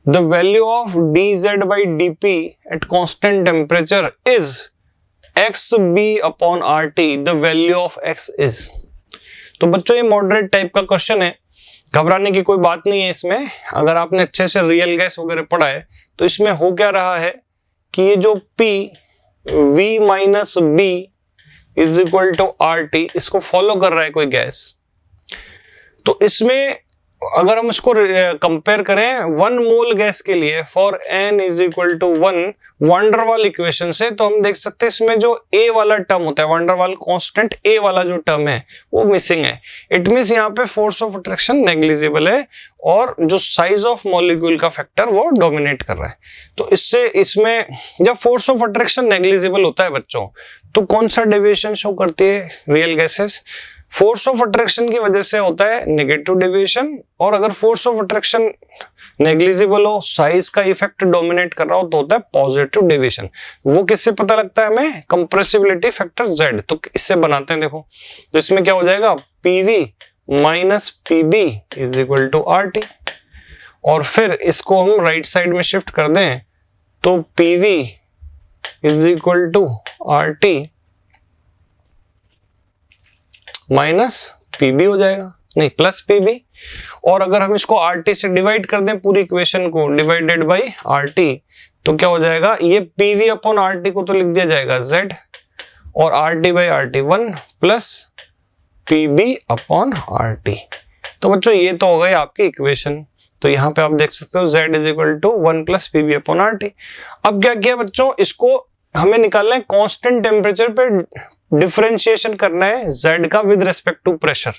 the value of dz by dp at constant temperature is xb upon rt, the value of x is। तो बच्चों ये मॉडरेट टाइप का क्वेश्चन है, घबराने की कोई बात नहीं है इसमें। अगर आपने अच्छे से रियल गैस वगैरह पढ़ा है तो इसमें हो क्या रहा है कि ये जो p V minus B is equal to RT, इसको फॉलो कर रहा है कोई गैस। तो इसमें अगर हम इसको कंपेयर करें 1 मोल गैस के लिए for n is equal to 1 van der Waals equation से, तो हम देख सकते हैं इसमें जो a वाला टर्म होता है, वांडरवाल कांस्टेंट a वाला जो टर्म है वो मिसिंग है। इट मींस यहाँ पे फोर्स ऑफ अट्रैक्शन नेग्लिजिबल है और जो साइज ऑफ मॉलिक्यूल का फैक्टर वो डोमिनेट कर रहा है। तो इससे इसमें जब फोर्स ऑफ अट्रैक्शन नेग्लिजिबल होता है बच्चों, तो कौन सा डेविएशन शो करती है real gases? Force of attraction की वजह से होता है नेगेटिव डेविएशन, और अगर फोर्स ऑफ अट्रैक्शन नेग्लिजिबल हो, साइज का इफेक्ट डोमिनेट कर रहा हो, तो होता है पॉजिटिव डेविएशन। वो किससे पता लगता है हमें? Compressibility factor Z। तो इससे बनाते हैं, देखो तो इसमें क्या हो जाएगा, PV minus PB is equal to RT, और फिर इसको हम राइट साइड में शिफ्ट कर दें तो PV is equal to RT minus PB हो जाएगा, नहीं प्लस PB। और अगर हम इसको RT से डिवाइड कर दें पूरी इक्वेशन को, डिवाइडेड बाई RT, तो क्या हो जाएगा, ये PV अपॉन RT को तो लिख दिया जाएगा Z, और RT by RT 1 plus PB upon RT। तो बच्चों ये तो हो गई आपकी इक्वेशन। तो यहाँ पे आप देख सकते हो Z is equal to 1 plus PB upon RT। अब क्या किया बच्चों, इसको हमें निकालना है कांस्टेंट टेम्परेचर पे डिफरेंशिएशन करना है Z का विद रिस्पेक्ट टू प्रेशर।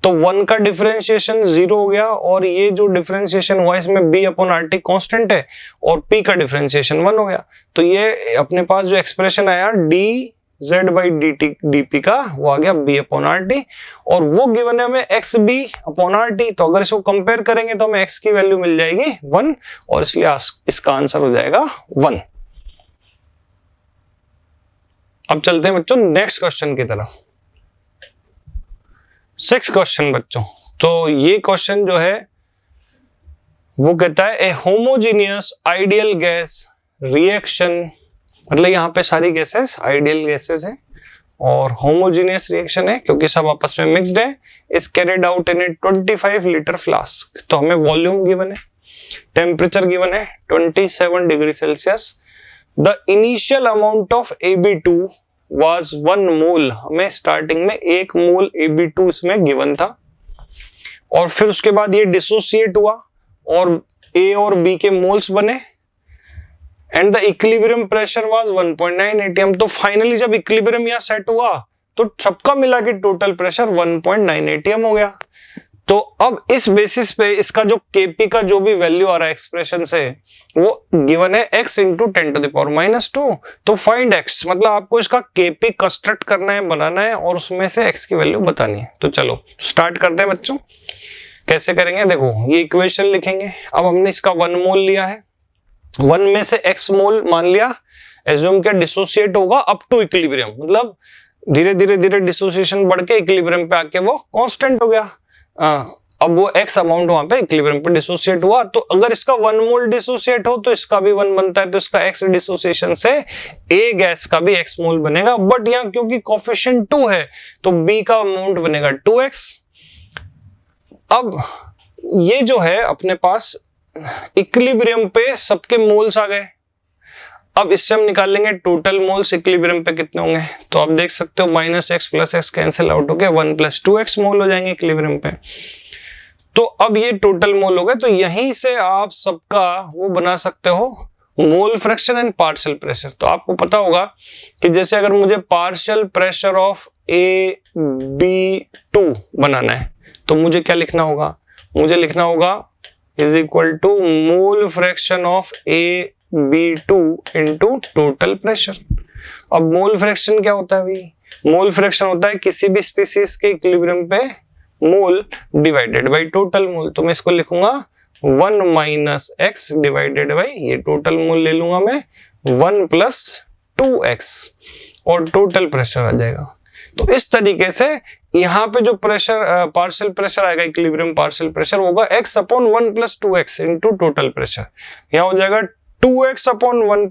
तो 1 का डिफरेंशिएशन 0 हो गया, और ये जो डिफरेंशिएशन हुआ इसमें B अपॉन RT कांस्टेंट है, और P का डिफरेंशिएशन 1 हो गया। तो ये अपने पास जो एक्सप्रेशन आया dZ बाई dP का, वो आ गया B अपॉन RT, और वो गिवन है हमें XB अपॉन RT। तो अगर इसको कंपेयर करेंगे तो हमें X की वैल्यू मिल जाएगी 1, और इसलिए इसका आंसर हो जाएगा 1। अब चलते हैं बच्चों नेक्स्ट क्वेश्चन की तरफ। 6 क्वेश्चन बच्चों। तो ये क्वेश्चन जो है वो कहता है ए होमोजीनियस आइडियल गैस रिएक्शन, मतलब यहाँ पे सारी गैसेस आइडियल गैसेस हैं और होमोजीनियस रिएक्शन है क्योंकि सब आपस में मिक्स्ड है, is carried out in A 25 litre flask. तो हमें वॉल्यूम गिवन है, टेम्परेचर गिवन है 27 degree Celsius. The initial amount of AB2 was 1 मोल, हमें स्टार्टिंग में 1 मोल AB2 इसमें गिवन था, और फिर उसके बाद ये डिसोसिएट हुआ और A और B के मोल्स बने, and the equilibrium pressure was 1.9 atm। तो फाइनली जब इक्विलिब्रियम यहाँ सेट हुआ तो सबका मिला के टोटल प्रेशर 1.9 atm हो गया। तो अब इस बेसिस पे इसका जो Kp का जो भी वैल्यू आ रहा है एक्सप्रेशन से, वो गिवन है x इंटू 10⁻²। तो फाइंड x, मतलब आपको इसका Kp कंस्ट्रक्ट करना है, बनाना है, और उसमें से x की वैल्यू बतानी है। तो चलो स्टार्ट करते हैं बच्चों। कैसे करेंगे, देखो ये इक्वेशन लिखेंगे। अब हमने इसका 1 मोल लिया है, 1 में से x मोल मान लिया, एज्यूम किया डिसोसिएट होगा अप टू इक्विलिब्रियम, मतलब धीरे धीरे डिसोसिएशन बढ़ के इक्विलिब्रियम पे आके वो कांस्टेंट हो गया। अब वो x अमाउंट वहां पे इक्विलिब्रियम पे डिसोसिएट हुआ। तो अगर इसका 1 मोल डिसोसिएट हो तो इसका भी 1 बनता है, तो इसका x डिसोसिएशन से A गैस का भी x मोल बनेगा। बट यहाँ क्योंकि कोफिशिएंट 2 है तो B का अमाउंट बनेगा 2x। अब ये जो है अपने पास इक्विलिब्रियम पे सबके मोल्स आ गए। अब इससे हम निकाल लेंगे टोटल मोल्स इक्विलिब्रियम पे कितने होंगे। तो आप देख सकते हो -x + x कैंसिल आउट हो गया, 1 + 2x मोल हो जाएंगे इक्विलिब्रियम पे। तो अब ये टोटल मोल हो गए। तो यहीं से आप सबका वो बना सकते हो mole fraction and partial pressure. तो आपको पता होगा कि जैसे अगर मुझे पार्शियल प्रेशर ऑफ AB2 बनाना है तो मुझे क्या लिखना होगा, मुझे लिखना होगा is equal to mole fraction of AB2 into total pressure. अब मोल फ्रैक्शन क्या होता है भाई, मोल फ्रैक्शन होता है किसी भी स्पीसीज के इक्विलिब्रियम पे मोल डिवाइडेड बाय टोटल मोल। तो मैं इसको लिखूंगा 1 - x डिवाइडेड बाय ये टोटल मोल ले लूंगा मैं 1 + 2x, और टोटल प्रेशर आ जाएगा। तो इस तरीके से यहाँ पे जो प्रेशर पार्शियल प्रेशर आएगा इक्विलिब्रियम पार्शियल प्रेशर होगा x upon 1 + 2x into total pressure. यहाँ हो जाएगा 2x upon 1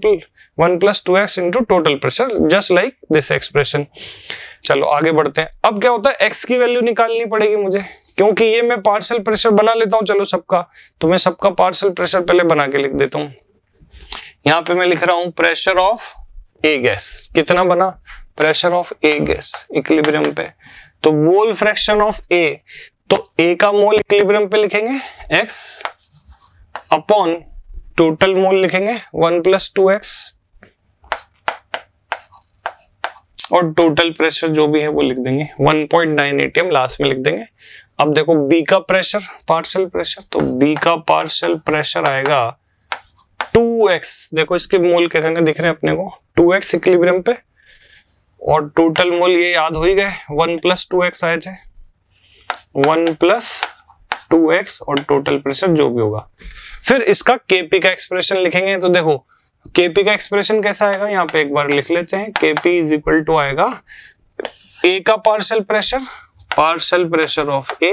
+ 2x into total pressure, just like this expression. चलो आगे बढ़ते हैं। अब क्या होता है, x की वैल्यू निकालनी पड़ेगी मुझे, क्योंकि ये मैं पार्शियल प्रेशर बना लेता हूँ चलो सबका। तो मैं सबका पार्शियल प्रेशर पहले बना के लिख देता हूँ। यहाँ पे मैं लिख रहा हूँ प्रेशर ऑफ ए गैस, कितना बना, pressure of A gas equilibrium पे, तो मोल फ्रैक्शन ऑफ ए, तो ए का मोल इक्विलिब्रियम पे लिखेंगे x अपॉन टोटल मोल लिखेंगे 1 + 2x, और टोटल प्रेशर जो भी है वो लिख देंगे 1.9 atm लास्ट में लिख देंगे। अब देखो B का प्रेशर, पार्शियल प्रेशर, तो B का पार्शियल प्रेशर आएगा 2x, देखो इसके मोल कितने दिख रहे हैं अपने को, 2x इक्विलिब्रियम पे, और टोटल मोल ये याद हो ही गए 1 + 2x आए थे, 1 + 2x और टोटल प्रेशर जो भी होगा। फिर इसका Kp का एक्सप्रेशन लिखेंगे, तो देखो Kp का एक्सप्रेशन कैसा आएगा, यहाँ पे एक बार लिख लेते हैं, Kp = आएगा A का partial pressure of A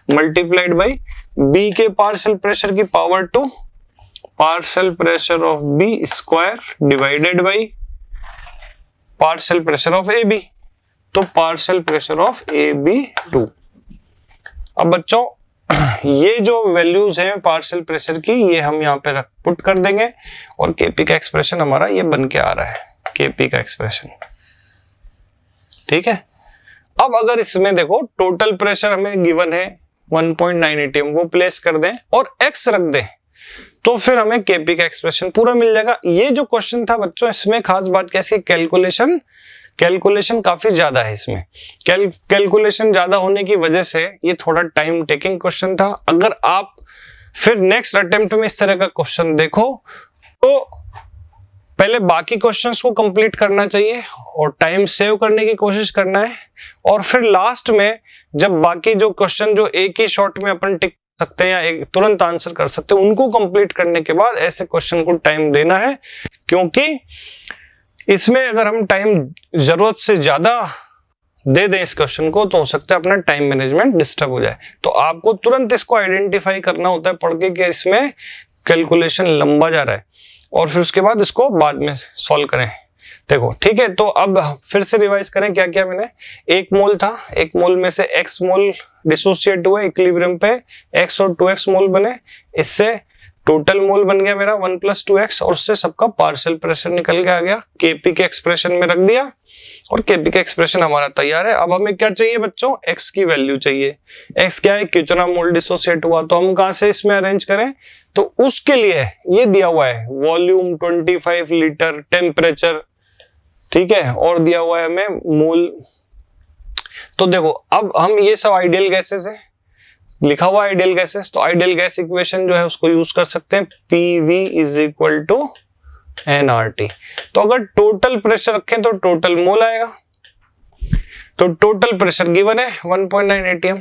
multiplied by B के पार्शियल प्रेशर की power 2 partial pressure of B square divided by partial pressure of AB, तो पार्शियल प्रेशर ऑफ AB2। अब बच्चों ये जो वैल्यूज हैं पार्शियल प्रेशर की, ये हम यहाँ पे पुट कर देंगे, और Kp का एक्सप्रेशन हमारा ये बन के आ रहा है, Kp का एक्सप्रेशन, ठीक है। अब अगर इसमें देखो टोटल प्रेशर हमें गिवन है 1.9 atm, वो प्लेस कर दें और x रख दें, तो फिर हमें Kp का एक्सप्रेशन पूरा मिल जाएगा। ये जो क्वेश्चन था बच्चों, इसमें खास बात क्या है, कैलकुलेशन काफी ज्यादा है इसमें, कैलकुलेशन ज्यादा होने की वजह से ये थोड़ा टाइम टेकिंग क्वेश्चन था। अगर आप फिर नेक्स्ट अटेम्प्ट में इस तरह का क्वेश्चन देखो, तो पहले बाकी क्वेश्चंस को कंप्लीट करना चाहिए और टाइम सेव करने की कोशिश करना है, और फिर लास्ट में जब बाकी जो क्वेश्चन जो एक ही शॉट में अपन टिक सकते हैं या एक तुरंत आंसर कर सकते हैं, उनको कंप्लीट करने के बाद ऐसे क्वेश्चन को टाइम देना है, क्योंकि इसमें अगर हम टाइम जरूरत से ज्यादा दे दें इस क्वेश्चन को, तो हो सकता है अपना टाइम मैनेजमेंट डिस्टर्ब हो जाए। तो आपको तुरंत इसको आइडेंटिफाई करना होता है पढ़ के कि इसमें कैलकुलेशन लंबा जा रहा है, और फिर उसके बाद इसको बाद में सॉल्व करें। देखो ठीक है, तो अब फिर से रिवाइज करें क्या क्या मैंने, 1 मोल था, 1 मोल में से x मोल डिसोसिएट हुए इक्विलिब्रियम पे, x और 2x मोल बने, इससे टोटल मोल बन गया मेरा 1 + 2x, और उससे सबका पार्शियल प्रेशर निकल के आ गया, Kp के एक्सप्रेशन में रख दिया, और Kp का एक्सप्रेशन हमारा तैयार है। अब हमें क्या चाहिए बच्चों, x की वैल्यू चाहिए। x क्या है, कितना मोल डिसोसिएट हुआ, तो हम कहां से इसमें अरेंज करें, तो उसके लिए ये दिया हुआ है वॉल्यूम 25 लीटर, टेम्परेचर, ठीक है, और दिया हुआ है हमें मोल। तो देखो अब हम ये सब आइडियल गैसेस है, लिखा हुआ आइडियल गैसेस, तो आइडियल गैस इक्वेशन जो है उसको यूज कर सकते हैं, PV = nRT। तो अगर टोटल प्रेशर रखें तो टोटल मोल आएगा, तो टोटल प्रेशर गिवन है 1.9 atm,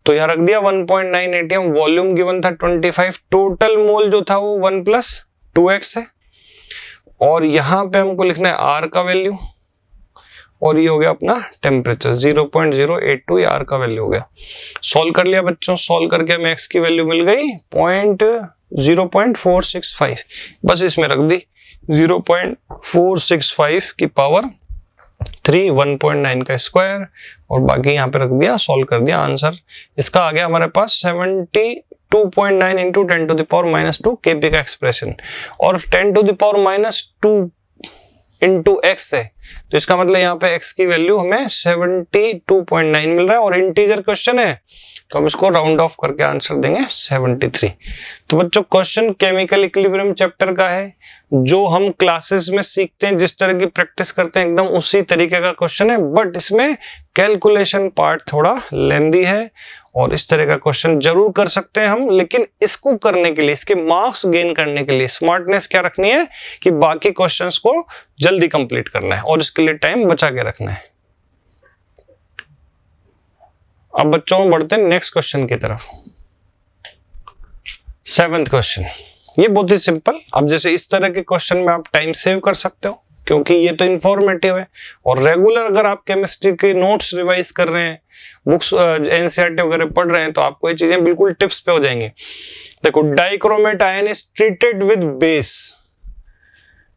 तो यहां रख दिया 1.9 atm, वॉल्यूम गिवन था 25, टोटल मोल जो था वो 1 + 2x है, और यहां पे हमको लिखना है R का वैल्यू, और ये हो गया अपना टेम्परेचर 0.082, ये R का वैल्यू हो गया। सॉल्व कर लिया बच्चों, सॉल्व करके हमें x की वैल्यू मिल गई 0.465, बस इसमें रख दी 0.465 की पावर 3, 1.9 का स्क्वायर, और बाकी यहाँ पे रख दिया, सॉल्व कर दिया, आंसर इसका आ गया हमारे पास 72.9 × 10⁻² Kp का एक्सप्रेशन, और 10⁻² इंटू x है, तो इसका मतलब यहाँ पे x की वैल्यू हमें 72.9 मिल रहा है, और इंटीजर क्वेश्चन है तो हम इसको राउंड ऑफ करके आंसर देंगे 73। तो बच्चों क्वेश्चन केमिकल इक्विलिब्रियम चैप्टर का है, जो हम क्लासेस में सीखते हैं, जिस तरह की प्रैक्टिस करते हैं एकदम उसी तरीके का क्वेश्चन है, बट इसमें कैलकुलेशन पार्ट थोड़ा लेंदी है, और इस तरह का क्वेश्चन जरूर कर सकते हैं हम, लेकिन इसको करने के लिए, इसके मार्क्स गेन करने के लिए स्मार्टनेस क्या रखनी है कि बाकी क्वेश्चंस को जल्दी कंप्लीट करना है, और इसके लिए टाइम बचा के रखना है। अब बच्चों बढ़ते हैं नेक्स्ट क्वेश्चन की तरफ। 7th क्वेश्चन, ये बहुत ही सिंपल। अब जैसे इस तरह के क्वेश्चन में आप टाइम सेव कर सकते हो, क्योंकि ये तो इंफॉर्मेटिव है, और रेगुलर अगर आप केमिस्ट्री के नोट्स रिवाइज कर रहे हैं, बुक्स एनसीईआरटी वगैरह पढ़ रहे हैं, तो आपको ये चीजें बिल्कुल टिप्स पे हो जाएंगी। देखो, dichromate ion is treated with base,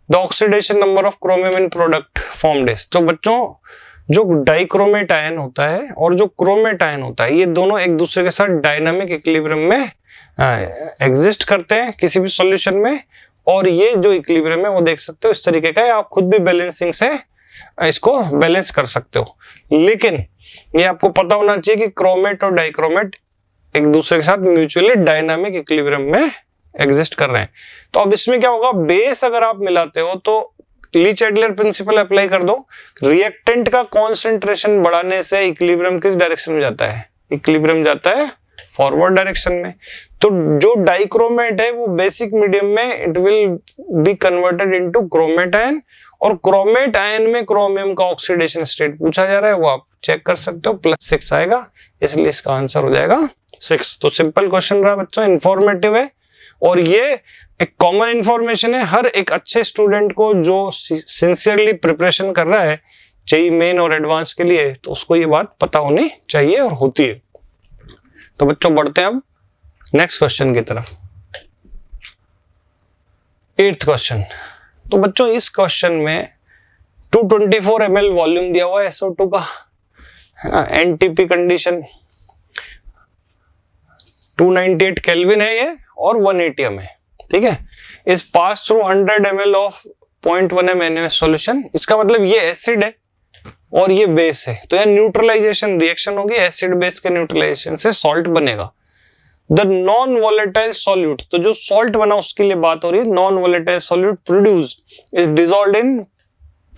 the oxidation number of chromium in product formed is. तो बच्चों जो डाइक्रोमेट आयन होता है और जो क्रोमेट आयन होता है, ये दोनों एक दूसरे के साथ डायनामिक इक्विलिब्रियम में एग्जिस्ट करते हैं किसी भी सॉल्यूशन में, और ये जो इक्विलिब्रियम है वो देख सकते हो इस तरीके का है, आप खुद भी बैलेंसिंग से इसको बैलेंस कर सकते हो। लेकिन ये आपको पता होना चाहिए कि क्रोमेट और डाइक्रोमेट एक दूसरे के साथ म्यूचुअली डायनामिक इक्विलिब्रियम में एग्जिस्ट कर रहे हैं। तो अब इसमें क्या होगा, बेस अगर आप मिलाते हो तो लीच-एडलर प्रिंसिपल अप्लाई कर दो। रिएक्टेंट का कॉन्सेंट्रेशन बढ़ाने से इक्विलिब्रियम किस डायरेक्शन में जाता है, इक्विलिब्रियम जाता है फॉरवर्ड डायरेक्शन में। तो जो डाइक्रोमेट है वो बेसिक मीडियम में it will be converted into chromate ion, और क्रोमेट आयन में क्रोमियम का ऑक्सीडेशन स्टेट पूछा जा रहा है, वो आप चेक कर सकते हो, +6 आएगा, इसलिए इसका आंसर हो जाएगा 6। तो सिंपल क्वेश्चन रहा बच्चों, इंफॉर्मेटिव है और ये एक कॉमन इंफॉर्मेशन है हर एक अच्छे स्टूडेंट को जो सिंसियरली प्रिपरेशन कर रहा है जेईई मेन और एडवांस के लिए, तो उसको ये बात पता होनी चाहिए और होती है। तो बच्चों बढ़ते हैं अब नेक्स्ट क्वेश्चन की तरफ। 8th question. तो बच्चों इस क्वेश्चन में 224 ml वॉल्यूम दिया हुआ है SO2 का, है ना, एनटीपी कंडीशन, 298 केल्विन है ये और 1 ATM है, ठीक है। इस pass through 100 ml of 0.1 m NaOH solution. इसका मतलब ये एसिड है और ये बेस है, तो यह न्यूट्रलाइजेशन रिएक्शन होगी, एसिड बेस के न्यूट्रलाइजेशन से सॉल्ट बनेगा। द नॉन वोलेटाइल सॉल्यूट, तो जो सॉल्ट बना उसके लिए बात हो रही है, non volatile solute produced is dissolved in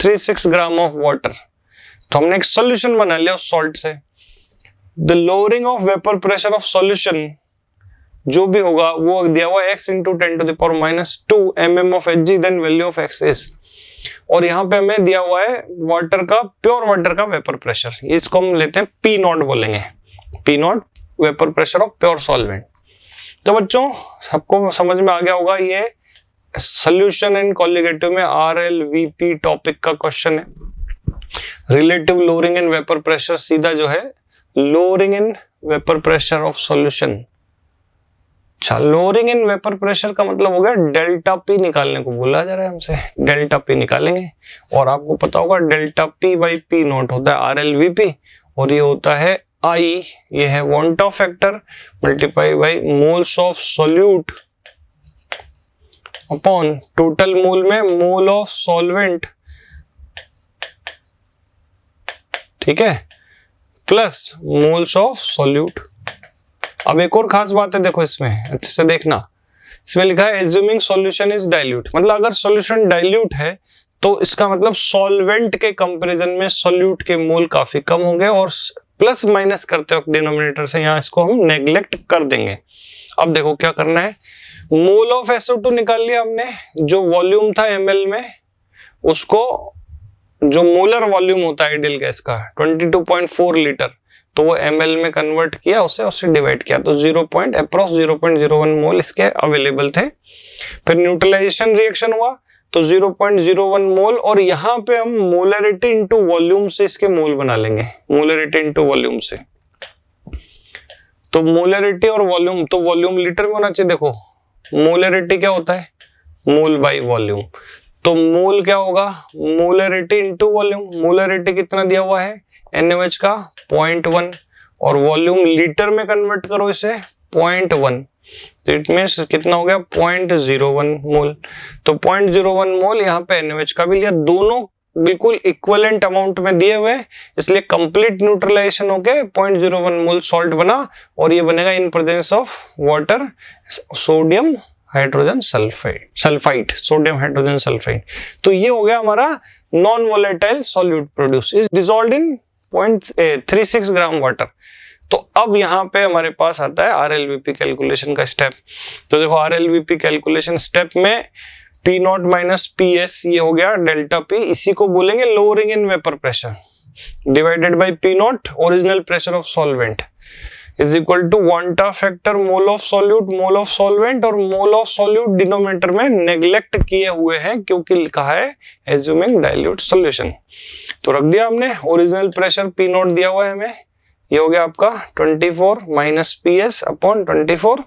36 gram of water. तो हमने एक सॉल्यूशन बना लिया उस सॉल्ट से। The lowering of vapour pressure of solution जो भी होगा वो दिया हुआ x into 10⁻⁻2 mm of Hg, then value of x is, और यहाँ पे हमें दिया हुआ है वाटर का, प्योर वाटर का वेपर प्रेशर, इसको हम लेते हैं P0 बोलेंगे, P0 vapour pressure of pure solvent. तो बच्चों सबको समझ में आ गया होगा, ये सॉल्यूशन एंड कॉलिगेटिव में RLVP टॉपिक का क्वेश्चन है। Relative lowering in vapour pressure सीधा जो है lowering in vapour pressure of solution. अच्छा, लोअरिंग इन वेपर प्रेशर का मतलब हो गया डेल्टा P निकालने को बोला जा रहा है हमसे, डेल्टा P निकालेंगे, और आपको पता होगा डेल्टा P बाई P0 होता है RLVP, और ये होता है I, ये है वांटा factor multiply by moles of solute upon total mole में मोल ऑफ सॉल्वेंट, ठीक है, प्लस मोल्स ऑफ सॉल्यूट। अब एक और खास बात है, देखो इसमें अच्छे से देखना, इसमें लिखा है एज्यूमिंग सॉल्यूशन इज डाइल्यूट, मतलब अगर सॉल्यूशन डाइल्यूट है तो इसका मतलब सॉल्वेंट के कंपैरिजन में सॉल्यूट के मोल काफी कम होंगे, और प्लस माइनस करते वक्त डिनोमिनेटर से यहाँ इसको हम नेग्लेक्ट कर देंगे। अब देखो क्या करना है, मोल ऑफ SO2 निकाल लिया हमने, जो वॉल्यूम था ml में उसको, जो मोलर वॉल्यूम होता है आइडियल गैस का 22.4 लीटर, तो वो ml में कन्वर्ट किया, उससे डिवाइड किया, तो 0.01 मोल इसके अवेलेबल थे। फिर न्यूट्रलाइजेशन रिएक्शन हुआ तो 0.01 मोल, और यहाँ पे हम मोलरिटी इनटू वॉल्यूम से इसके मोल बना लेंगे, मोलरिटी इनटू वॉल्यूम से। तो मोलरिटी और वॉल्यूम, तो वॉल्यूम लीटर में होना चाहिए, देखो मोलरिटी क्या होता है, मोल बाई वॉल्यूम, तो मोल क्या होगा, मोलरिटी इनटू वॉल्यूम। मोलरिटी कितना दिया हुआ है NaOH का 0.1, और वॉल्यूम लीटर में कन्वर्ट करो इसे 0.1, तो इट मीन्स कितना हो गया 0.01 मोल। तो 0.01 मोल यहाँ पे NaOH का भी लिया, दोनों बिल्कुल इक्विवेलेंट अमाउंट में दिए हुए, इसलिए कंप्लीट न्यूट्रलाइजेशन होके 0.01 मोल सॉल्ट बना, और ये बनेगा in presence of water sodium hydrogen sulphide, sodium hydrogen sulphide. तो ये हो गया हमारा non volatile solute produce is dissolved in 0.36 gram water. तो अब यहाँ पे हमारे पास आता है RLVP कैलकुलेशन का स्टेप। तो देखो RLVP कैलकुलेशन स्टेप में P0 माइनस PS, ये हो गया डेल्टा P, इसी को बोलेंगे lowering in vapour pressure, divided by P0 original pressure of solvent is equal to वांटा factor mole of solute, mole of solvent, और मोल ऑफ सॉल्यूट डिनोमिनेटर में नेग्लेक्ट किए हुए हैं क्योंकि लिखा है एज्यूमिंग डाइल्यूट सॉल्यूशन। तो रख दिया हमने, ओरिजिनल प्रेशर P0 दिया हुआ है हमें, ये हो गया आपका 24 माइनस PS अपॉन 24।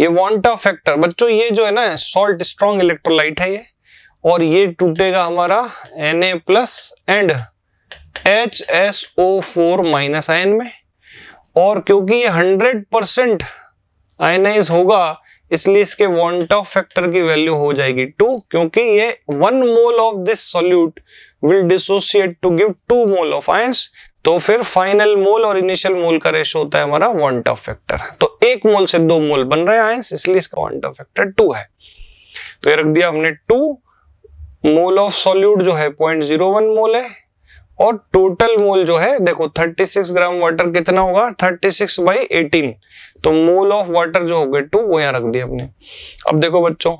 ये वांटा फैक्टर बच्चों, ये जो है ना सॉल्ट स्ट्रॉन्ग इलेक्ट्रोलाइट है ये, और ये टूटेगा हमारा Na plus and HSO4 minus ion में, और क्योंकि ये 100% आयनाइज होगा इसलिए इसके वांट ऑफ फैक्टर की वैल्यू हो जाएगी 2, क्योंकि ये 1 mole of this solute will dissociate to give 2 mole of ions. तो फिर फाइनल मोल और इनिशियल मोल का रेशो होता है हमारा वांट ऑफ फैक्टर। तो 1 मोल से 2 मोल बन रहे हैं आयंस, इसलिए इसका वांट ऑफ फैक्टर 2 है। तो ये रख दिया हमने 2। मोल ऑफ सॉल्यूट जो है 0.01 मोल है, और टोटल मोल जो है देखो 36 ग्राम वाटर कितना होगा 36/18। तो मोल ऑफ वाटर जो हो गए 2 वो यहां रख दिया हमने। अब देखो बच्चों,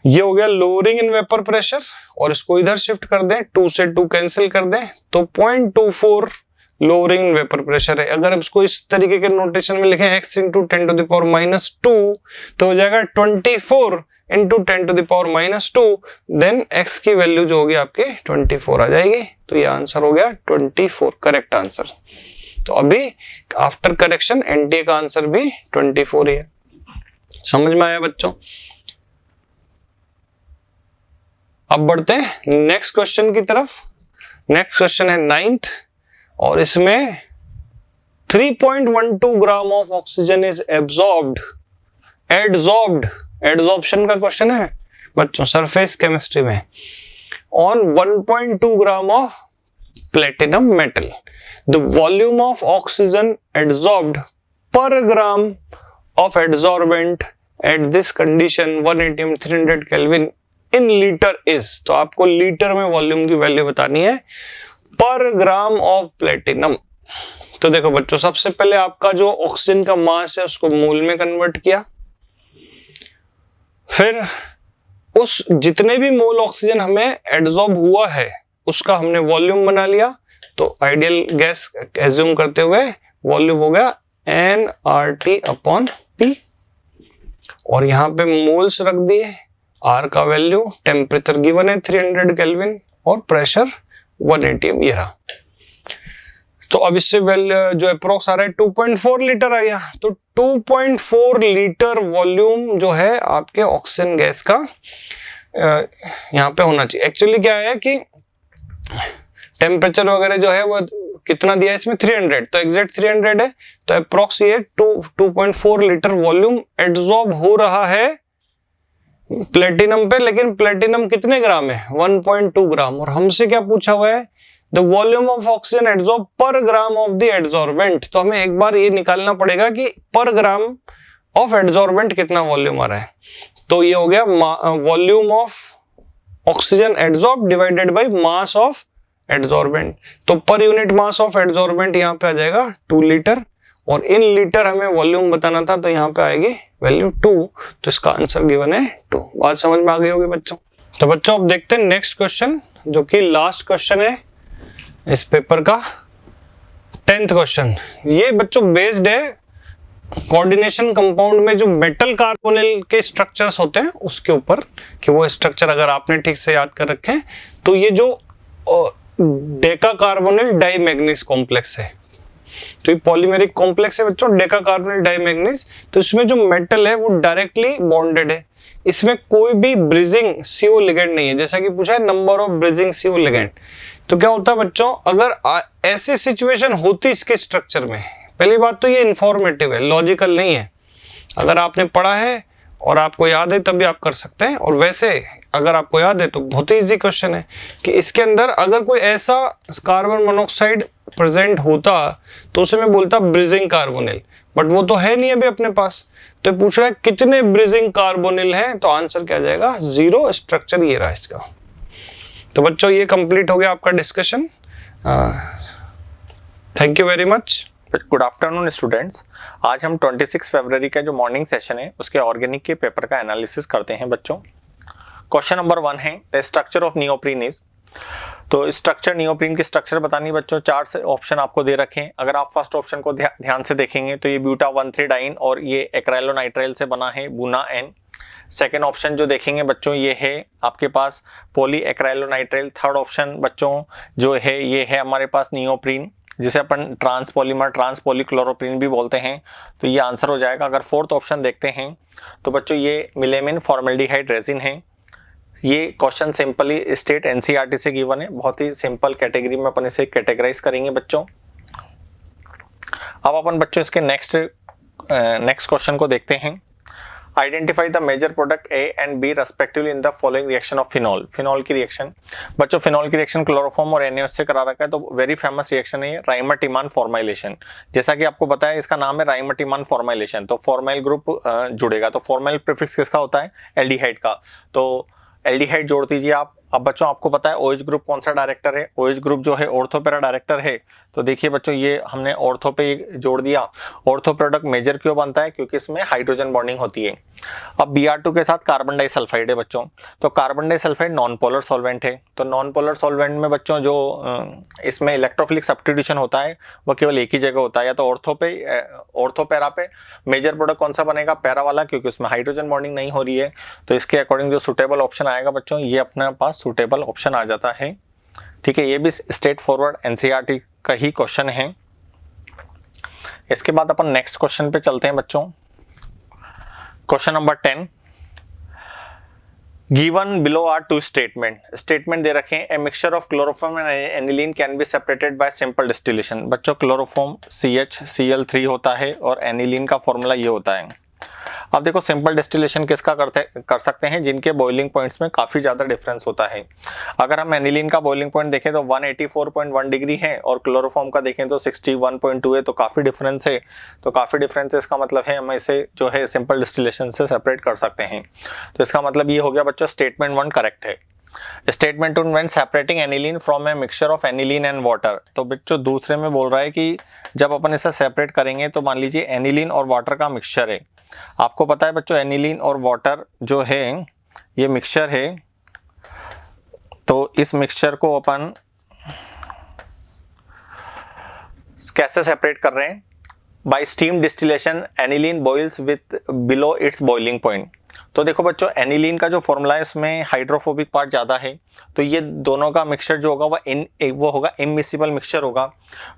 ये हो गया लोअरिंग इन वेपर प्रेशर, और इसको इधर शिफ्ट कर दें, 2 से 2 कैंसिल कर दें, तो 0.24 लोअरिंग इन वेपर प्रेशर है। अगर इसको इस तरीके के नोटेशन में लिखें x × 10⁻², तो हो जाएगा 24 × 10⁻², देन x की वैल्यू जो होगी आपके 24 आ जाएगी। तो ये आंसर हो गया 24, करेक्ट आंसर। तो अभी आफ्टर करेक्शन एनटीए का आंसर भी 24 ही है। समझ में आया बच्चों? अब बढ़ते हैं नेक्स्ट क्वेश्चन की तरफ। नेक्स्ट क्वेश्चन है 9th, और इसमें 3.12 gram of oxygen is absorbed, adsorption का क्वेश्चन है बच्चों सरफेस केमिस्ट्री में, on 1.2 gram of platinum metal. The volume of oxygen adsorbed per gram of adsorbent at this condition 180 300 kelvin in litre is. तो आपको लीटर में वॉल्यूम की वैल्यू बतानी है पर ग्राम ऑफ प्लेटिनम। तो देखो बच्चों, सबसे पहले आपका जो ऑक्सीजन का मास है उसको मोल में कन्वर्ट किया, फिर उस जितने भी मोल ऑक्सीजन हमें एड्सॉर्ब हुआ है उसका हमने वॉल्यूम बना लिया। तो आइडियल गैस एज्यूम करते हुए वॉल्यूम हो गया nRT/P, और यहां पे मोल्स रख दिए, R का वैल्यू, टेम्परेचर गिवन है 300 केल्विन और प्रेशर 180 ये रहा। तो अब इससे जो अप्रोक्स आ रहा है 2.4 लीटर आ गया। तो 2.4 लीटर वॉल्यूम जो है आपके ऑक्सीजन गैस का यहाँ पे होना चाहिए। एक्चुअली क्या है कि टेम्परेचर वगैरह जो है वो कितना दिया है इसमें 300, तो एग्जैक्ट 300 है। तो अप्रोक्स ये 2.4 लीटर वॉल्यूम एड्सॉर्ब हो रहा है प्लेटिनम पे, लेकिन प्लेटिनम कितने ग्राम है 1.2 ग्राम, और हमसे क्या पूछा हुआ है the volume of oxygen adsorb पर ग्राम ऑफ द एड्सॉर्बेंट। तो हमें एक बार ये निकालना पड़ेगा कि पर ग्राम ऑफ एड्सॉर्बेंट कितना वॉल्यूम आ रहा है। तो ये हो गया volume of oxygen adsorb divided by mass of adsorbent. तो per unit mass of adsorbent यहाँ पे आ जाएगा 2 लीटर, और इन लीटर हमें वॉल्यूम बताना था, तो यहाँ पे आएगी वैल्यू 2। तो इसका आंसर गिवन है 2। बात समझ में आ गई होगी बच्चों? तो बच्चों अब देखते हैं नेक्स्ट क्वेश्चन, जो कि लास्ट क्वेश्चन है इस पेपर का, 10th क्वेश्चन। ये बच्चों बेस्ड है कोऑर्डिनेशन कंपाउंड में जो मेटल कार्बोनिल के स्ट्रक्चर्स होते हैं उसके ऊपर, कि वो स्ट्रक्चर अगर आपने ठीक से याद कर रखे हैं तो ये जो डेका कार्बोनिल डाईमैग्नीज कॉम्प्लेक्स है, तो ये पॉलीमेरिक कॉम्प्लेक्स है बच्चों डेका कार्बोनिल डाईमैग्नीज। तो इसमें जो मेटल है वो डायरेक्टली बॉन्डेड है, इसमें कोई भी ब्रिजिंग CO लिगेंड नहीं है। जैसा कि पूछा है number of bridging CO ligand, तो क्या होता है बच्चों, अगर ऐसी सिचुएशन होती इसके स्ट्रक्चर में, पहली बात तो ये इंफॉर्मेटिव है, लॉजिकल नहीं है। अगर आपने पढ़ा है और आपको याद है तब भी आप कर सकते हैं, और वैसे अगर आपको याद है तो बहुत ही इजी क्वेश्चन है कि इसके अंदर अगर कोई ऐसा कार्बन मोनोऑक्साइड प्रेजेंट होता तो उसे मैं बोलता ब्रिजिंग कार्बोनिल, बट वो तो है नहीं अभी अपने पास। तो पूछ रहा है कितने ब्रिजिंग कार्बोनिल हैं, तो आंसर क्या जाएगा 0। स्ट्रक्चर ये रहा इसका। तो बच्चों ये कंप्लीट हो गया आपका discussion. Thank you very much. Good afternoon students. आज हम 26 फरवरी का जो मॉर्निंग सेशन है उसके ऑर्गेनिक के पेपर का एनालिसिस करते हैं बच्चों। क्वेश्चन नंबर 1 है the structure of neoprene is. तो स्ट्रक्चर, नियोप्रीन की स्ट्रक्चर बतानी बच्चों, 4 से ऑप्शन आपको दे रखे हैं। अगर आप फर्स्ट ऑप्शन को ध्यान से देखेंगे तो ये ब्यूटा 1,3-डाइन और ये एक्राइलोनाइट्राइल से बना है बुना N। सेकेंड ऑप्शन जो देखेंगे बच्चों ये है आपके पास पॉली एक्राइलोनाइट्राइल। थर्ड ऑप्शन बच्चों जो है ये है हमारे पास नियोप्रीन, जिसे अपन ट्रांसपॉलीमर ट्रांसपॉलीक्लोरोप्रीन भी बोलते हैं। तो ये आंसर हो जाएगा। अगर फोर्थ ऑप्शन देखते हैं तो बच्चों ये मिलेमिन फॉर्मल्डिहाइड रेजिन है। ये क्वेश्चन सिंपली स्टेट NCERT से गिवन है, बहुत ही सिंपल कैटेगरी में अपन इसे कैटेगराइज करेंगे बच्चों। अब अपन बच्चों इसके नेक्स्ट नेक्स्ट क्वेश्चन को देखते हैं। Identify the major product A and B respectively in the following reaction of phenol. Phenol की रिएक्शन बच्चों, फिनॉल की रिएक्शन क्लोरोफॉर्म और NaOH से करा रखा है, तो वेरी फेमस रिएक्शन है ये, राइमर-टिमान फॉर्माइलेशन। जैसा कि आपको पता है इसका नाम है राइमर-टिमान फॉर्माइलेशन, तो फॉर्माइल ग्रुप जुड़ेगा, तो फॉर्माइल प्रीफिक्स किसका होता है? एल्डिहाइड का, तो एल्डिहाइड जोड़ दीजिए आप। अब बच्चों आपको पता है OH ग्रुप कौन सा डायरेक्टर है? OH ग्रुप जो है ऑर्थो पैरा डायरेक्टर है, तो देखिए बच्चों ये हमने ऑर्थो पे जोड़ दिया। ऑर्थो प्रोडक्ट मेजर क्यों बनता है? क्योंकि इसमें हाइड्रोजन बॉन्डिंग होती है। अब Br2 के साथ कार्बन डाइसल्फाइड है बच्चों, तो carbon disulphide non polar solvent है, तो नॉन पोलर सॉल्वेंट में बच्चों जो इसमें इलेक्ट्रोफिलिक सब्स्टिट्यूशन होता है वो केवल एक ही जगह होता है, या तो ऑर्थो पैरा पे मेजर प्रोडक्ट कौन सा बनेगा? पैरा वाला, क्योंकि उसमें हाइड्रोजन बॉन्डिंग नहीं हो रही है, तो इसके अकॉर्डिंग जो सुटेबल ऑप्शन आएगा बच्चों, ये अपने पास सुटेबल ऑप्शन आ जाता है। ठीक है, ये भी स्ट्रेट फॉरवर्ड NCERT का ही क्वेश्चन है। इसके बाद अपन नेक्स्ट क्वेश्चन पे चलते हैं बच्चों। Question number 10, given below are two statement दे रखे हैं। A mixture of chloroform and aniline can be separated by simple distillation. बच्चों क्लोरोफॉर्म CHCl3 होता है और एनिलीन का फॉर्मूला ये होता है। अब देखो सिंपल डिस्टिलेशन किसका कर सकते हैं? जिनके बॉइलिंग पॉइंट्स में काफी ज्यादा डिफरेंस होता है। अगर हम एनिलीन का बॉइलिंग पॉइंट देखें तो 184.1 डिग्री है, और क्लोरोफॉर्म का देखें तो 61.2 है, तो काफी डिफरेंस है। तो काफी डिफरेंस है, इसका मतलब है हम इसे जो है सिंपल डिस्टिलेशन से सेपरेट कर सकते हैं। तो इसका मतलब ये हो गया बच्चों, स्टेटमेंट 1 करेक्ट है। Statement 2, when separating aniline from A mixture of aniline and water, तो बच्चों दूसरे में बोल रहा है कि जब अपन इसे सेपरेट करेंगे तो मान लीजिए एनिलीन और वाटर का मिक्सचर है। आपको पता है बच्चों एनिलीन और वाटर जो है ये मिक्सचर है, तो इस मिक्सचर को अपन कैसे सेपरेट कर रहे हैं? By steam distillation aniline boils with below its boiling point. तो देखो बच्चों एनिलीन का जो फॉर्मूला है उसमें हाइड्रोफोबिक पार्ट ज्यादा है, तो ये दोनों का मिक्सचर जो होगा वो होगा इमिसिबल मिक्सचर होगा।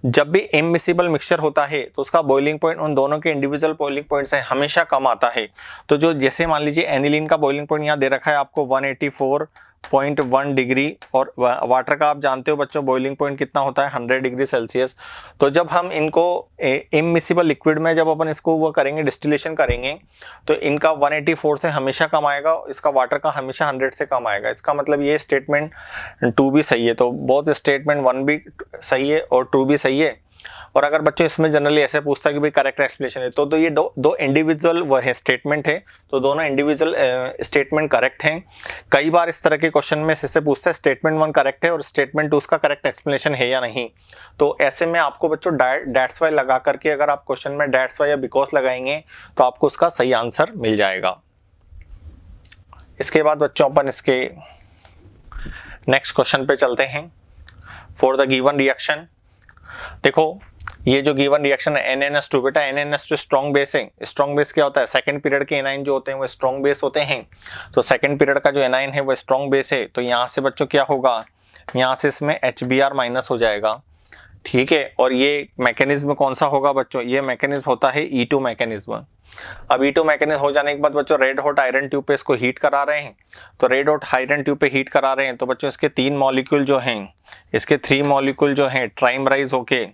जब भी इमिसिबल मिक्सचर होता है तो उसका बॉइलिंग पॉइंट उन दोनों के इंडिविजुअल बॉइलिंग पॉइंट से हमेशा कम आता है। तो जो जैसे मान लीजिए एनिलीन का बॉइलिंग पॉइंट यहाँ दे रखा है आपको 184.1 डिग्री, और वाटर का आप जानते हो बच्चों बॉइलिंग पॉइंट कितना होता है? 100 डिग्री सेल्सियस। तो जब हम इनको इमिसिबल लिक्विड में जब अपन इसको वो करेंगे डिस्टिलेशन करेंगे तो इनका 184 से हमेशा कम आएगा, इसका वाटर का हमेशा 100 से कम आएगा। इसका मतलब ये स्टेटमेंट 2 भी सही है, तो बोथ स्टेटमेंट 1 भी सही है और 2 भी सही है। और अगर बच्चों इसमें जनरली ऐसे पूछता है कि भाई करेक्ट एक्सप्लेनेशन है, तो ये दो इंडिविजुअल वो है स्टेटमेंट है, तो दोनों इंडिविजुअल स्टेटमेंट करेक्ट हैं। कई बार इस तरह के क्वेश्चन में इससे पूछता है स्टेटमेंट 1 करेक्ट है और स्टेटमेंट 2 उसका करेक्ट एक्सप्लेनेशन है या नहीं। तो ऐसे में आपको बच्चों डैट्स वाई लगा करके अगर आप क्वेश्चन में डैट्स वाई या बिकॉज लगाएंगे तो आपको उसका सही आंसर मिल जाएगा। इसके बाद बच्चों अपन इसके नेक्स्ट क्वेश्चन पे चलते हैं। फॉर द गिवन रिएक्शन, देखो ये जो गिवन रिएक्शन है NaNH2, बेटा NaNH2 स्ट्रॉन्ग बेस है। स्ट्रॉन्ग बेस क्या होता है? सेकंड पीरियड के एनाइन जो होते हैं वो स्ट्रॉन्ग बेस होते हैं, तो सेकंड पीरियड का जो एनाइन है वो स्ट्रॉन्ग बेस है। तो यहाँ से बच्चों क्या होगा? यहाँ से इसमें HBr माइनस हो जाएगा, ठीक है। और ये मैकेनिज्म कौन सा होगा बच्चों? ये मैकेनिज्म होता है E2 मैकेनिज्म। अब E2 मैकेनिज्म हो जाने के बाद बच्चों रेड हॉट आयरन ट्यूब पे इसको हीट करा रहे हैं, तो रेड हॉट आयरन ट्यूब पे हीट करा रहे हैं, तो बच्चों इसके 3 मॉलिक्यूल जो हैं, इसके 3 मॉलिक्यूल जो हैं ट्राइमराइज होके,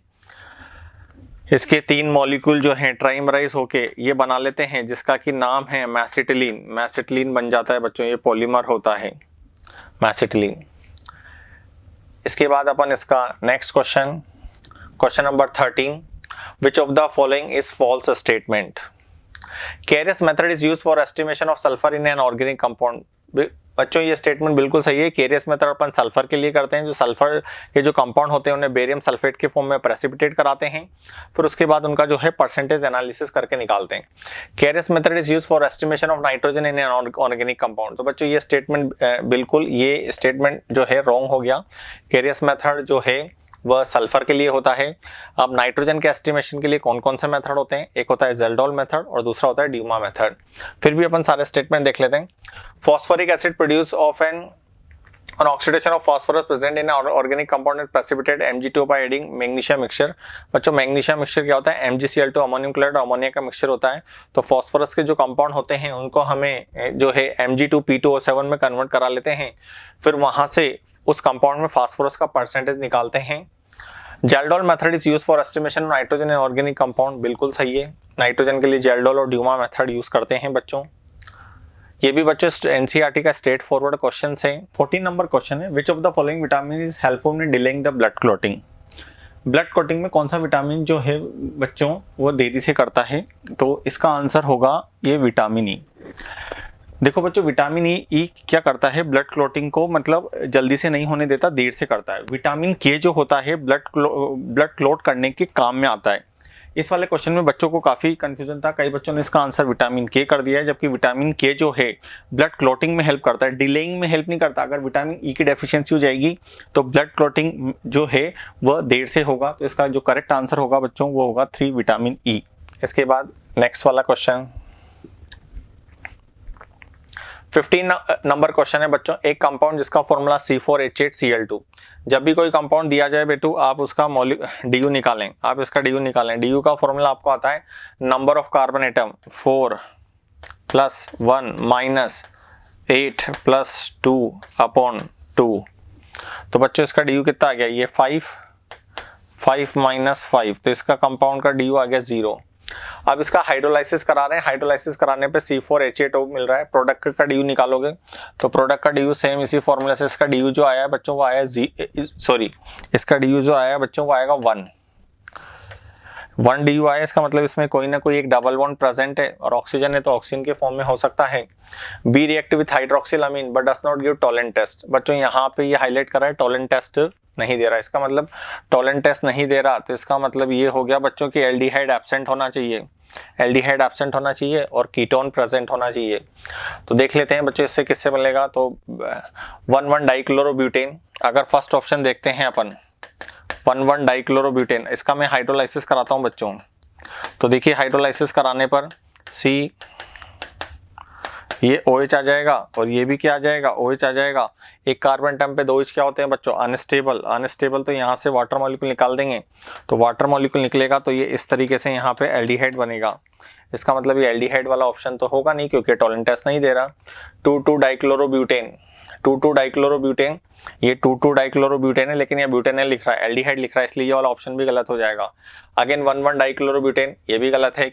इसके 3 मॉलिक्यूल जो हैं ट्राइमराइज होके ये बना लेते हैं जिसका कि नाम है मैसिटिलीन। मैसिटिलीन बन जाता है बच्चों, ये पॉलीमर होता है मैसिटिलीन। इसके बाद अपन इसका next question number 13, which of the following is false statement? Carius method is used for estimation of sulphur in an organic compound. बच्चों ये स्टेटमेंट बिल्कुल सही है। केरियस मेथड अपन सल्फर के लिए करते हैं, जो सल्फर के जो कंपाउंड होते हैं उन्हें बेरियम सल्फेट के फॉर्म में प्रेसिपिटेट कराते हैं, फिर उसके बाद उनका जो है परसेंटेज एनालिसिस करके निकालते हैं। Carious method is used for estimation of nitrogen in an organic compound. तो बच्चों ये स्टेटमेंट बिल्कुल ये स्टेटमेंट जो है रॉन्ग हो गया। केरियस मेथड जो है वह सल्फर के लिए होता है। अब नाइट्रोजन के एस्टिमेशन के लिए कौन कौन से मेथड होते हैं? एक होता है जेल्डोल मेथड और दूसरा होता है ड्यूमा मेथड। फिर भी अपन सारे स्टेटमेंट देख लेते हैं। Phosphoric acid produce of an oxidation of phosphorus present in organic compound precipitate Mg2 by adding magnesium mixture. बच्चों मैग्नीशियम मिक्सचर क्या होता है? MgCl2 अमोनियम क्लोराइड अमोनिया का मिक्सचर होता है। तो फॉस्फोरस के जो कंपाउंड होते हैं उनको हमें जो है Mg2P2O7 में कन्वर्ट करा लेते हैं, फिर वहां से उस कंपाउंड में फास्फोरस का परसेंटेज निकालते हैं। Kjeldahl method is use for estimation of nitrogen in organic compound, बिल्कुल सही है। नाइट्रोजन के लिए जेल्डोल और ड्यूमा मेथड यूज करते हैं बच्चों। ये भी बच्चों एनसीईआरटी का स्ट्रेट फॉरवर्ड क्वेश्चन है। 14 नंबर क्वेश्चन है, विच of the following vitamin is helpful in delaying the blood clotting. Blood clotting में कौन सा विटामिन जो है बच्चों वो देरी से करता है, तो इसका आंसर होगा ये विटामिन ई। देखो बच्चों, विटामिन ई क्या करता है, ब्लड क्लॉटिंग को मतलब जल्दी से नहीं होने देता, देर से करता है। विटामिन के जो होता है ब्लड क्लॉट करने के काम में आता है। इस वाले क्वेश्चन में बच्चों को काफ़ी कंफ्यूजन था, कई बच्चों ने इसका आंसर विटामिन के कर दिया है, जबकि विटामिन के जो है ब्लड क्लॉटिंग में हेल्प करता है, डिलेइंग में हेल्प नहीं करता। अगर विटामिन ई की डेफिशिएंसी हो जाएगी तो ब्लड क्लॉटिंग जो है वह देर से होगा। तो इसका जो करेक्ट आंसर होगा बच्चों वो होगा 3 विटामिन ई। इसके बाद नेक्स्ट वाला क्वेश्चन 15 नंबर क्वेश्चन है बच्चों, एक कंपाउंड जिसका फॉर्मूला C4H8Cl2। जब भी कोई कंपाउंड दिया जाए बेटू आप उसका DU निकालें, आप इसका DU निकालें। DU का फॉर्मूला आपको आता है number of carbon atom 4 + 1 - 8 + 2 upon 2। तो बच्चों इसका DU कितना आ गया, ये 5 - 5, तो इसका कंपाउंड का DU आ गया 0। अब इसका हाइड्रोलाइसिस करा रहे हैं, हाइड्रोलाइसिस कराने पे C4H8O मिल रहा है। प्रोडक्ट का DU निकालोगे तो प्रोडक्ट का DU सेम इसी फॉर्मूला से, इसका DU जो आया है बच्चों वो आया इसका DU जो आया है बच्चों वो आएगा 1 DU आया। इसका मतलब इसमें कोई ना कोई एक डबल बॉन्ड प्रेजेंट है, और ऑक्सीजन है तो ऑक्सीजन के फॉर्म में हो सकता है। B react with hydroxylamine but does not give Tollens test. बच्चों यहाँ पे ये हाईलाइट कर रहा है टोलेंट टेस्ट नहीं दे रहा, इसका मतलब टोलेंट टेस्ट नहीं दे रहा, तो इसका मतलब ये हो गया बच्चों की एल्डिहाइड एब्सेंट होना चाहिए, एल्डिहाइड एब्सेंट होना चाहिए और कीटोन प्रेजेंट होना चाहिए। तो देख लेते हैं बच्चों इससे किससे बनेगा, तो 1,1 डाइक्लोरोब्यूटेन। अगर फर्स्ट ऑप्शन देखते हैं अपन 1,1 डाइक्लोरोब्यूटेन, इसका मैं हाइड्रोलाइसिस कराता हूं बच्चों। तो देखिए हाइड्रोलाइसिस कराने पर C ये OH आ जाएगा और ये भी क्या आ जाएगा, OH आ जाएगा। एक कार्बन एटम पे 2 H क्या होते हैं बच्चों, अनस्टेबल। तो यहाँ से वाटर मॉलिक्यूल निकाल देंगे, तो वाटर मॉलिक्यूल निकलेगा तो ये इस तरीके से यहाँ पे एल्डिहाइड बनेगा। इसका मतलब ये एल्डिहाइड वाला ऑप्शन तो होगा नहीं क्योंकि टोलेंट टेस्ट नहीं दे रहा। 2,2 डाइक्लोरोब्यूटेन, 2,2 डाइक्लोरोब्यूटेन, ये 2,2 डाइक्लोरोब्यूटेन है लेकिन ये ब्यूटेनल लिख रहा है, एल्डिहाइड लिख रहा है, इसलिए ये वाला ऑप्शन भी गलत हो जाएगा। अगेन 1,1 डाइक्लोरोब्यूटेन, ये भी गलत है,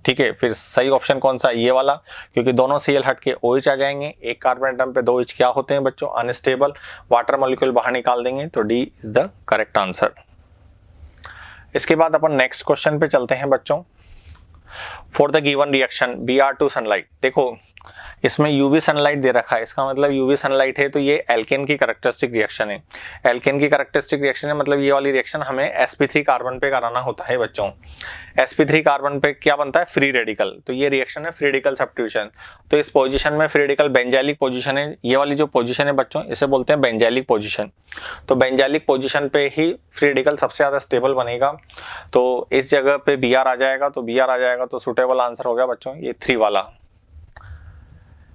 ठीक है। फिर सही ऑप्शन कौन सा है, ये वाला, क्योंकि दोनों Cl हट के OH आ जाएंगे। एक कार्बन एटम पे 2 H क्या होते हैं बच्चों, अनस्टेबल। वाटर मॉलिक्यूल बाहर निकाल देंगे तो D is the correct answer. इसके बाद अपन नेक्स्ट क्वेश्चन पे चलते हैं बच्चों। For the given reaction Br2 sunlight, देखो इसमें यूवी सनलाइट दे रखा है, इसका मतलब यूवी सनलाइट है तो ये एल्केन की कैरेक्टरिस्टिक रिएक्शन है। एल्केन की कैरेक्टरिस्टिक रिएक्शन है मतलब ये वाली रिएक्शन हमें sp3 कार्बन पे कराना होता है बच्चों। sp3 कार्बन पे क्या बनता है, फ्री रेडिकल, तो ये रिएक्शन है फ्री रेडिकल सब्स्टिट्यूशन। तो इस पोजीशन में फ्री रेडिकल बेंजाइलिक पोजीशन है, ये वाली जो पोजीशन है बच्चों इसे बोलते हैं बेंजाइलिक पोजीशन। तो बेंजाइलिक पोजीशन पे ही फ्री रेडिकल सबसे ज्यादा स्टेबल बनेगा, तो इस जगह पे Br आ जाएगा, तो Br आ जाएगा तो सुटेबल आंसर हो गया बच्चों ये 3 वाला।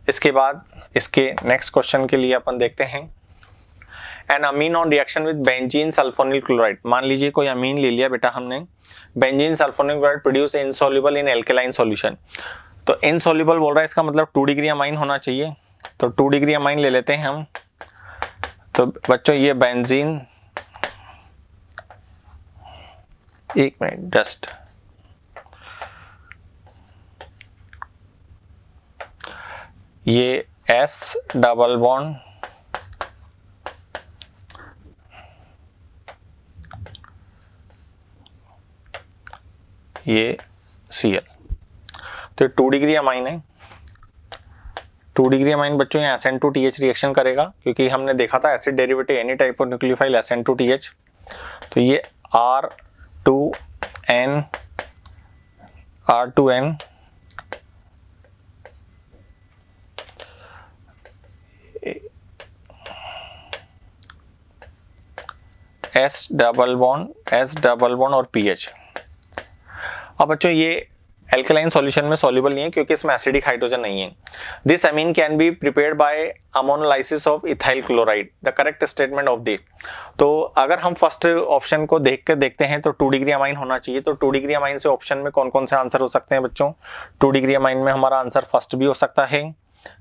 इसके बाद इसके नेक्स्ट क्वेश्चन के लिए अपन देखते हैं an amine on reaction with benzene sulphonyl chloride. मान लीजिए कोई अमीन ले लिया बेटा हमने, benzene sulphonyl chloride produce insoluble in alkaline solution. तो इनसॉल्युबल बोल रहा है, इसका मतलब 2 डिग्री अमाइन होना चाहिए, तो 2 डिग्री अमाइन ले लेते हैं हम। तो बच्चों ये बेंजीन, एक मिनट जस्ट, ये S डबल बॉन्ड ये Cl, तो 2 डिग्री अमाइन है। 2 डिग्री अमाइन बच्चों ये SN2TH रिएक्शन करेगा, क्योंकmək हमने देखा था acid derivative any type of nucleophile SN2TH। तो ये R2N S डबल बॉन्ड और PH। अब बच्चों ये एल्कलाइन सॉल्यूशन में सॉल्युबल नहीं है क्योंकि इसमें एसिडिक हाइड्रोजन नहीं है। This amine can be prepared by ammonolysis of ethyl chloride, the correct statement of the. तो अगर हम फर्स्ट ऑप्शन को देखते हैं तो 2 डिग्री अमाइन होना चाहिए। तो 2 डिग्री अमाइन से ऑप्शन में कौन कौन से आंसर हो सकते हैं बच्चों, 2 डिग्री अमाइन में हमारा आंसर फर्स्ट भी हो सकता है,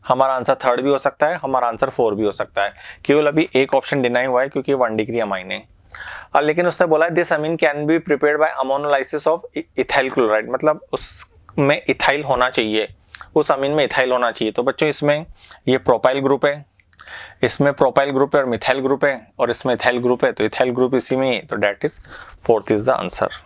हमारा आंसर थर्ड भी हो सकता है, हमारा आंसर 4 भी हो सकता है। केवल अभी एक ऑप्शन डिनाई हुआ है क्योंकि 1 डिग्री अमाइन है। लेकिन उसने बोला है this amine can be prepared by ammonolysis of ethyl chloride, मतलब उसमें इथाइल होना चाहिए, उस अमीन में इथाइल होना चाहिए। तो बच्चों इसमें ये प्रोपाइल ग्रुप है, इसमें प्रोपाइल ग्रुप है और मिथाइल ग्रुप है, और इसमें इथाइल ग्रुप है, तो इथाइल ग्रुप इसी में ही, तो that is fourth is the answer.